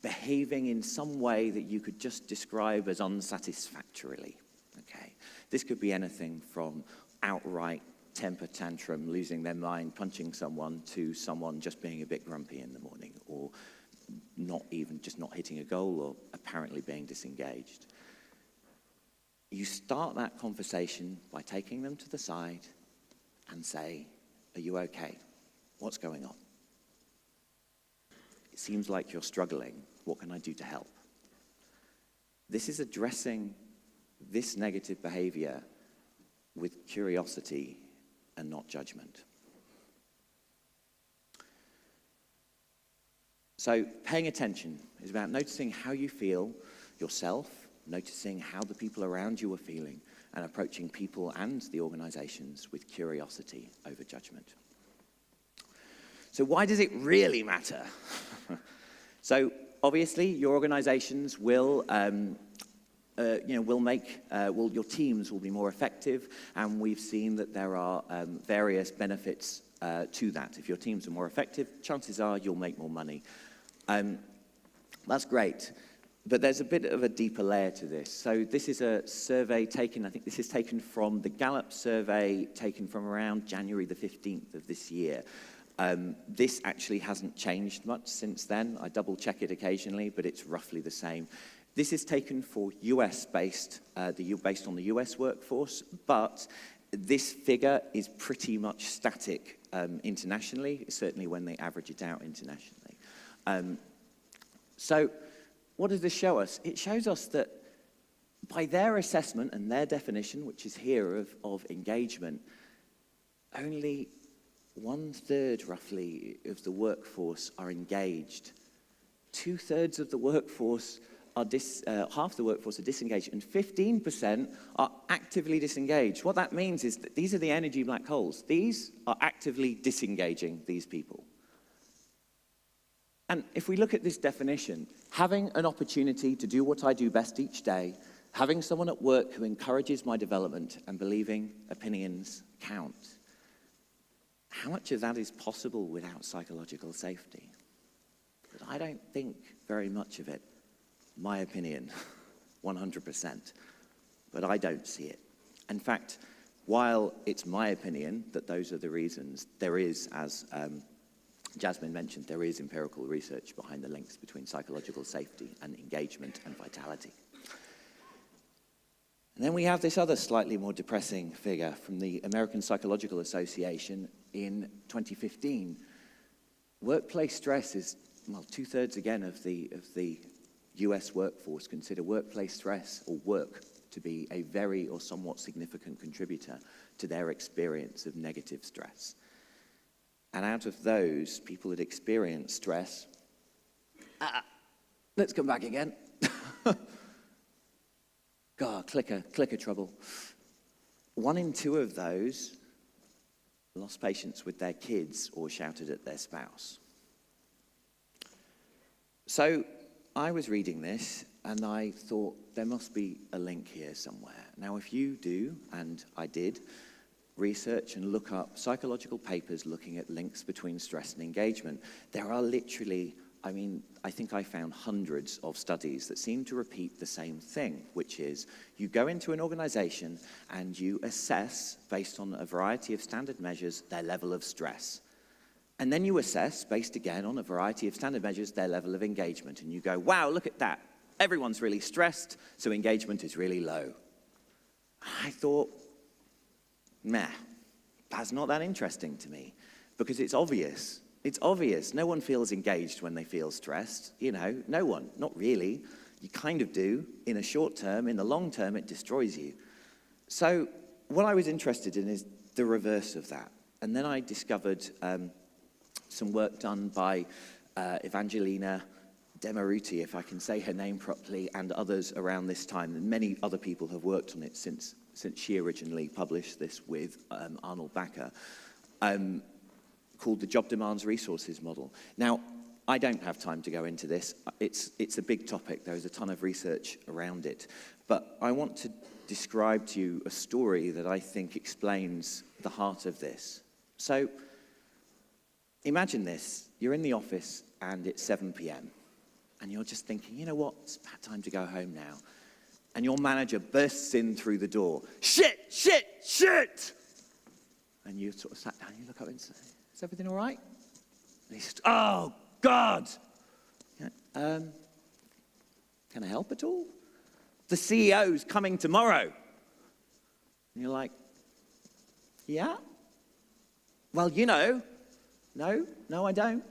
behaving in some way that you could just describe as unsatisfactorily, okay? This could be anything from outright temper tantrum, losing their mind, punching someone, to someone just being a bit grumpy in the morning, or not hitting a goal, or apparently being disengaged. You start that conversation by taking them to the side and say, are you okay? What's going on? It seems like you're struggling. What can I do to help? This is addressing this negative behavior with curiosity and not judgment. So paying attention is about noticing how you feel yourself, noticing how the people around you are feeling, and approaching people and the organizations with curiosity over judgment. So why does it really matter? So obviously, your organizations will, your teams will be more effective, and we've seen that there are various benefits to that. If your teams are more effective, chances are you'll make more money. That's great. But there's a bit of a deeper layer to this. So this is a survey taken, I think this is taken from the Gallup survey, taken from around January the 15th of this year. This actually hasn't changed much since then. I double check it occasionally, but it's roughly the same. This is taken for US-based, based on the US workforce, but this figure is pretty much static internationally, certainly when they average it out internationally. So what does this show us? It shows us that by their assessment and their definition, which is here of engagement, only 1/3 roughly of the workforce are engaged. 2/3 of the workforce are half the workforce are disengaged, and 15% are actively disengaged. What that means is that these are the energy black holes. These are actively disengaging these people. And if we look at this definition, having an opportunity to do what I do best each day, having someone at work who encourages my development, and believing opinions count, how much of that is possible without psychological safety? But I don't think very much of it. My opinion, 100%. But I don't see it. In fact, while it's my opinion that those are the reasons, there is, as Jasmine mentioned, there is empirical research behind the links between psychological safety and engagement and vitality. And then we have this other slightly more depressing figure from the American Psychological Association in 2015. Workplace stress is, well, 2/3 again of the US workforce consider workplace stress or work to be a very or somewhat significant contributor to their experience of negative stress. And out of those people that experience stress, let's come back again. God, clicker trouble. 1 in 2 of those lost patience with their kids or shouted at their spouse. So I was reading this and I thought there must be a link here somewhere. Now, if you do, and I did, research and look up psychological papers looking at links between stress and engagement, there are literally, I think I found hundreds of studies that seem to repeat the same thing, which is you go into an organization and you assess, based on a variety of standard measures, their level of stress. And then you assess, based again on a variety of standard measures, their level of engagement. And you go, wow, look at that. Everyone's really stressed, so engagement is really low. I thought, meh, that's not that interesting to me, because it's obvious. It's obvious. No one feels engaged when they feel stressed. No one, not really. You kind of do in a short term. In the long term, it destroys you. So what I was interested in is the reverse of that. And then I discovered some work done by Evangelina Demaruti, if I can say her name properly, and others around this time. And many other people have worked on it since she originally published this with Arnold Backer, called the Job Demands Resources Model. Now, I don't have time to go into this. It's a big topic. There's a ton of research around it. But I want to describe to you a story that I think explains the heart of this. So, imagine this. You're in the office and it's 7 p.m. and you're just thinking, you know what, it's about time to go home now. And your manager bursts in through the door. Shit, shit, shit! And you sort of sat down, you look up and say, is everything all right? And he says, oh, God! Yeah, can I help at all? The CEO's coming tomorrow. And you're like, yeah? Well, no, I don't.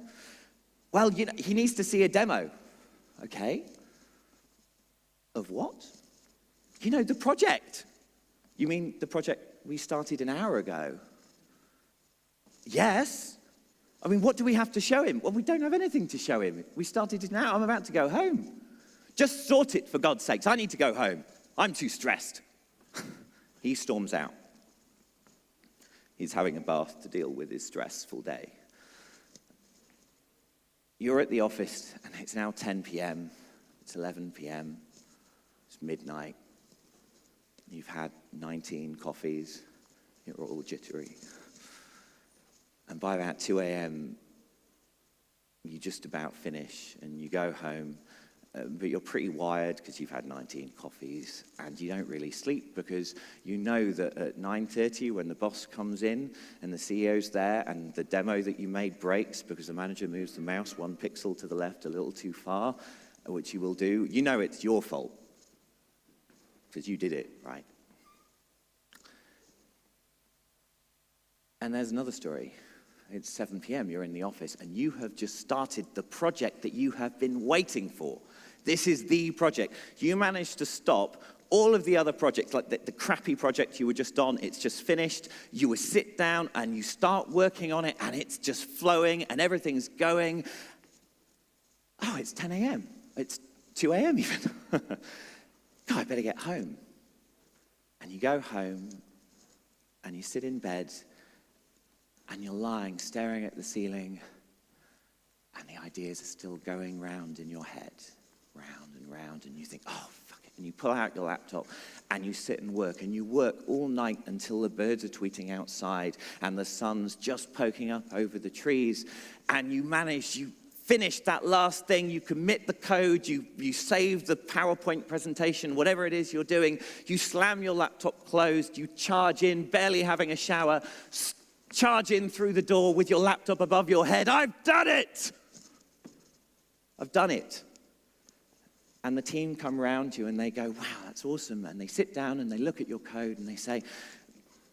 Well, he needs to see a demo. Okay. Of what? The project. You mean the project we started an hour ago? Yes. What do we have to show him? Well, we don't have anything to show him. We started it now. I'm about to go home. Just sort it, for God's sakes. I need to go home. I'm too stressed. He storms out. He's having a bath to deal with his stressful day. You're at the office, and it's now 10 p.m., it's 11 p.m., it's midnight, you've had 19 coffees, you're all jittery. And by about 2 a.m., you just about finish, and you go home, but you're pretty wired because you've had 19 coffees, and you don't really sleep because you know that at 9:30 when the boss comes in and the CEO's there and the demo that you made breaks because the manager moves the mouse 1 pixel to the left a little too far, which he will do, you know it's your fault because you did it, right? And there's another story. It's 7 p.m., you're in the office, and you have just started the project that you have been waiting for. This is the project. You managed to stop all of the other projects, like the crappy project you were just on, it's just finished. You would sit down and you start working on it, and it's just flowing, and everything's going. Oh, it's 10 a.m. It's 2 a.m. even. God, I better get home. And you go home, and you sit in bed, and you're lying, staring at the ceiling, and the ideas are still going round in your head, round, and you think, oh, fuck it. And you pull out your laptop, and you sit and you work all night until the birds are tweeting outside, and the sun's just poking up over the trees, and you finish that last thing, you commit the code, you save the PowerPoint presentation, whatever it is you're doing, you slam your laptop closed, you charge in, barely having a shower, charge in through the door with your laptop above your head. I've done it! I've done it. And the team come around you and they go, wow, that's awesome. And they sit down and they look at your code and they say,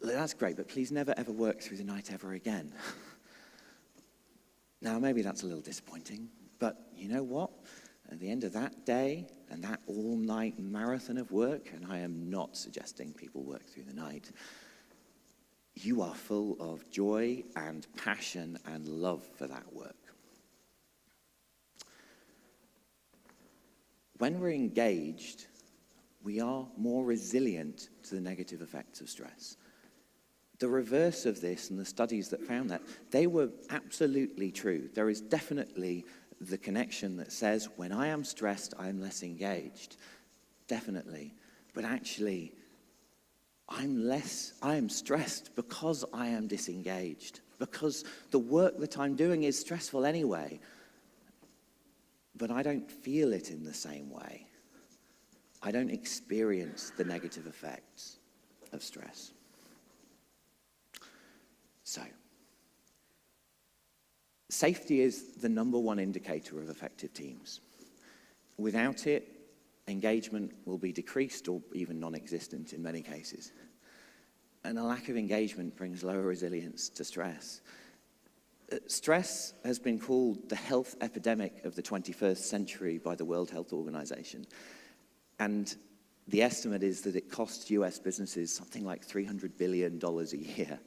that's great, but please never ever work through the night ever again. Now, maybe that's a little disappointing, but you know what? At the end of that day and that all-night marathon of work, and I am not suggesting people work through the night, you are full of joy and passion and love for that work. When we're engaged, we are more resilient to the negative effects of stress. The reverse of this, and the studies that found that, they were absolutely true. There is definitely the connection that says, when I am stressed, I am less engaged. Definitely. But actually, I am stressed because I am disengaged, because the work that I'm doing is stressful anyway, but I don't feel it in the same way. I don't experience the negative effects of stress. So, safety is the #1 indicator of effective teams. Without it, engagement will be decreased or even non-existent in many cases. And a lack of engagement brings lower resilience to stress. Stress has been called the health epidemic of the 21st century by the World Health Organization. And the estimate is that it costs US businesses something like $300 billion a year.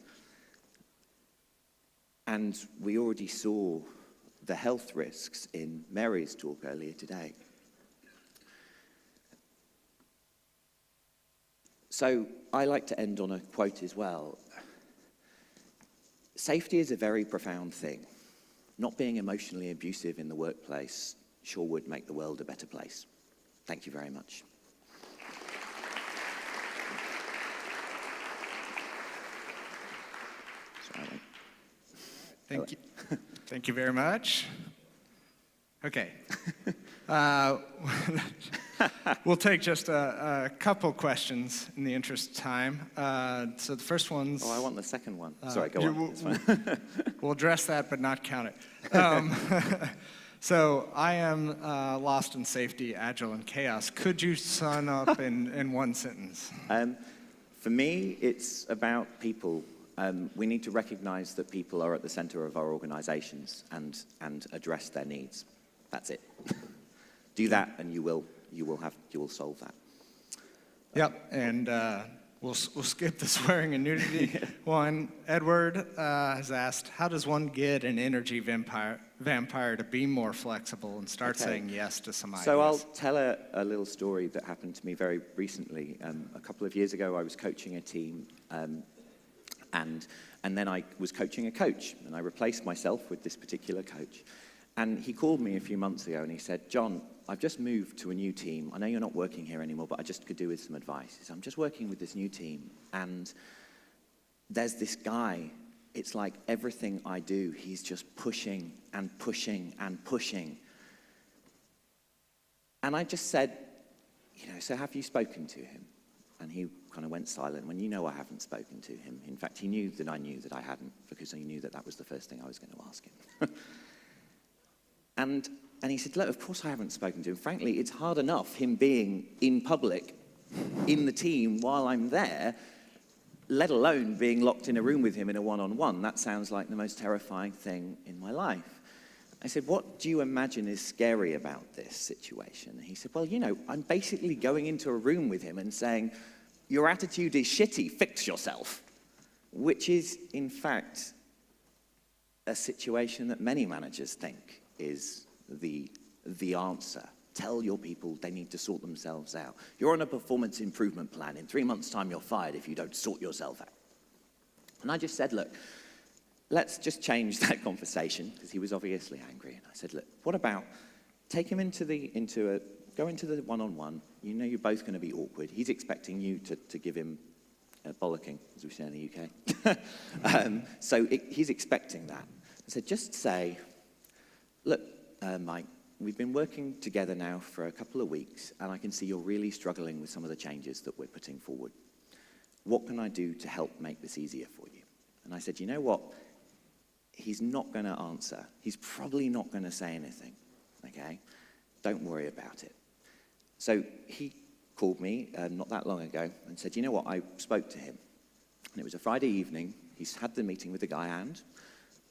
And we already saw the health risks in Mary's talk earlier today. So I like to end on a quote as well. Safety is a very profound thing. Not being emotionally abusive in the workplace sure would make the world a better place. Thank you very much. Sorry. Thank you. Thank you very much. Okay. We'll take just a couple questions in the interest of time. So the first one's... Oh, I want the second one. Sorry, go on. We'll address that, but not count it. So I am lost in safety, agile, and chaos. Could you sum up in one sentence? For me, it's about people. We need to recognize that people are at the center of our organizations and address their needs. That's it. Do that, and you will solve that. Yep, and we'll skip the swearing and nudity one. Edward has asked, how does one get an energy vampire to be more flexible and start saying yes to some ideas? So I'll tell a little story that happened to me very recently. A couple of years ago, I was coaching a team, and then I was coaching a coach, and I replaced myself with this particular coach. And he called me a few months ago and he said, John, I've just moved to a new team. I know you're not working here anymore, but I just could do with some advice. He said, I'm just working with this new team, and there's this guy. It's like everything I do, he's just pushing and pushing and pushing. And I just said, so have you spoken to him? And he kind of went silent. When I haven't spoken to him. In fact, he knew that I hadn't, because he knew that that was the first thing I was going to ask him. And he said, look, of course I haven't spoken to him. Frankly, it's hard enough him being in public, in the team, while I'm there, let alone being locked in a room with him in a one-on-one. That sounds like the most terrifying thing in my life. I said, what do you imagine is scary about this situation? And he said, well, I'm basically going into a room with him and saying, your attitude is shitty, fix yourself. Which is, in fact, a situation that many managers think is the answer. Tell your people they need to sort themselves out. You're on a performance improvement plan. In 3 months' time, you're fired if you don't sort yourself out. And I just said, look, let's just change that conversation, because he was obviously angry. And I said, look, what about take him go into the one-on-one. You're both going to be awkward. He's expecting you to give him a bollocking, as we say in the UK. So he's expecting that. I said, just say, look, Mike, we've been working together now for a couple of weeks, and I can see you're really struggling with some of the changes that we're putting forward. What can I do to help make this easier for you? And I said, you know what? He's not going to answer. He's probably not going to say anything, okay? Don't worry about it. So he called me not that long ago and said, you know what? I spoke to him. And it was a Friday evening. He's had the meeting with the guy, and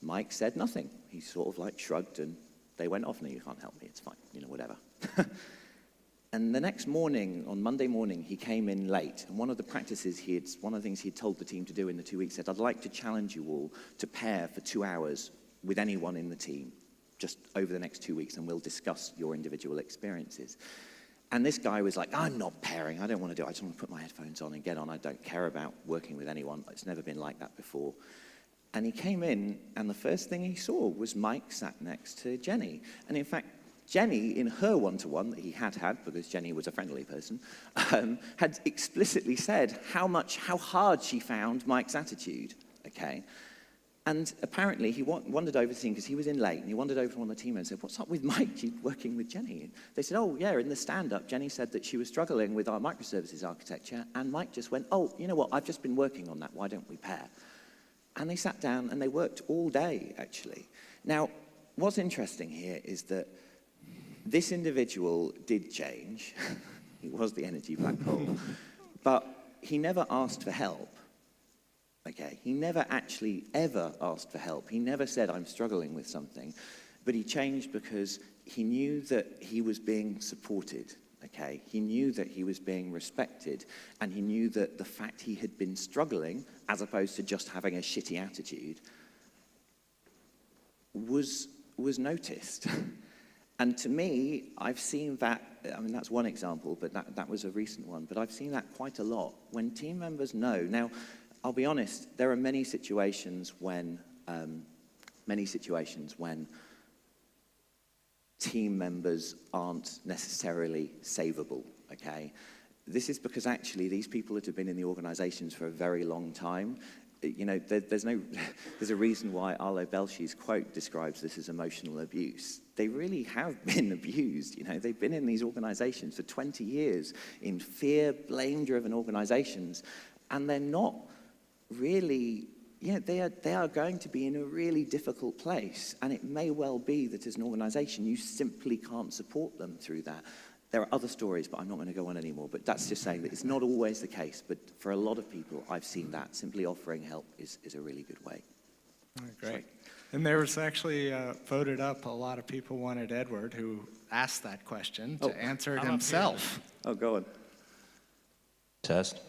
Mike said nothing. He sort of like shrugged, and they went off. No, you can't help me. It's fine. Whatever. And the next morning, on Monday morning, he came in late. And one of the things he'd told the team to do in the 2 weeks said, I'd like to challenge you all to pair for 2 hours with anyone in the team just over the next 2 weeks, and we'll discuss your individual experiences. And this guy was like, I'm not pairing. I don't want to do it. I just want to put my headphones on and get on. I don't care about working with anyone. It's never been like that before. And he came in, and the first thing he saw was Mike sat next to Jenny. And in fact, Jenny, in her one-to-one that he had, because Jenny was a friendly person, had explicitly said how hard she found Mike's attitude, okay? And apparently he wandered over to the team, because he was in late, and he wandered over to one of the team and said, what's up with Mike? She's working with Jenny. And they said, oh, yeah, in the stand-up, Jenny said that she was struggling with our microservices architecture, and Mike just went, oh, you know what, I've just been working on that, why don't we pair? And they sat down, and they worked all day, actually. Now, what's interesting here is that this individual did change. He was the energy black hole. But he never asked for help. Okay, he never actually ever asked for help. He never said, I'm struggling with something. But he changed because he knew that he was being supported. Okay, he knew that he was being respected, and he knew that the fact he had been struggling, as opposed to just having a shitty attitude, was noticed. And to me, I've seen that, I mean, that's one example, but that was a recent one, but I've seen that quite a lot. When team members know, now, I'll be honest, there are many situations when team members aren't necessarily savable, okay? This is because actually these people that have been in the organizations for a very long time, there's a reason why Arlo Belchi's quote describes this as emotional abuse. They really have been abused, They've been in these organizations for 20 years in fear, blame-driven organizations, and they're not really, they are going to be in a really difficult place, and it may well be that as an organization, you simply can't support them through that. There are other stories, but I'm not going to go on anymore. But that's just saying that it's not always the case. But for a lot of people, I've seen that. Simply offering help is a really good way. Great. And there was actually voted up, a lot of people wanted Edward, who asked that question, to answer it himself. Oh, go on. Test.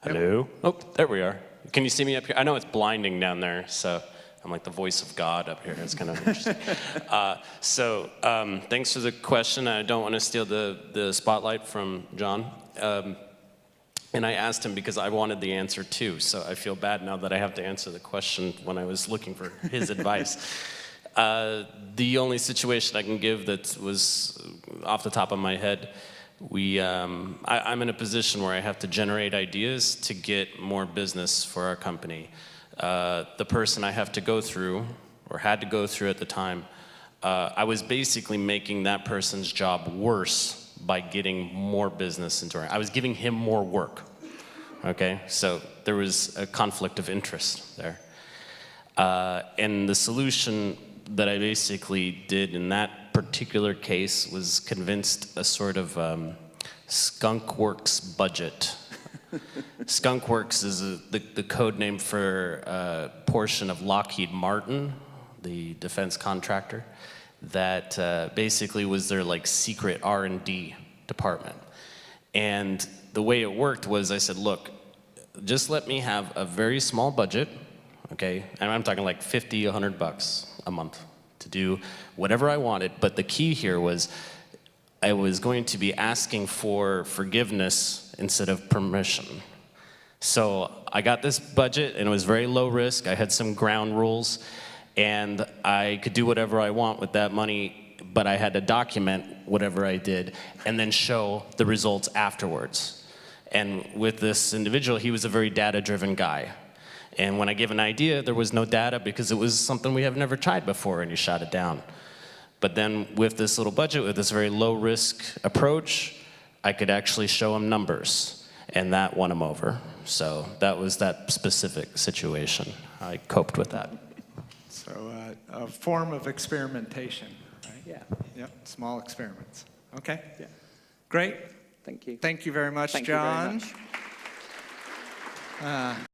Hello. Oh, there we are. Can you see me up here? I know it's blinding down there, so I'm like the voice of God up here. It's kind of interesting. Thanks for the question. I don't want to steal the spotlight from John. And I asked him because I wanted the answer too, so I feel bad now that I have to answer the question when I was looking for his advice. The only situation I can give that was off the top of my head, I'm in a position where I have to generate ideas to get more business for our company. The person I have to go through, or had to go through at the time, I was basically making that person's job worse by getting more business into it. I was giving him more work, okay? So there was a conflict of interest there. And the solution that I basically did in that particular case was convinced a sort of skunk works budget. Skunk works is the code name for a portion of Lockheed Martin, the defense contractor, that basically was their like secret R&D department. And the way it worked was I said, look, just let me have a very small budget, okay? And I'm talking like 50, 100 bucks a month to do whatever I wanted. But the key here was I was going to be asking for forgiveness instead of permission. So I got this budget and it was very low risk. I had some ground rules and I could do whatever I want with that money, but I had to document whatever I did and then show the results afterwards. And with this individual, he was a very data-driven guy. And when I gave an idea, there was no data because it was something we have never tried before, and he shot it down. But then with this little budget, with this very low-risk approach, I could actually show him numbers, and that won him over. So that was that specific situation. I coped with that. So a form of experimentation, right? Yeah. Yep, small experiments. Okay. Yeah. Great. Thank you. Thank you very much, Thank John. you very much.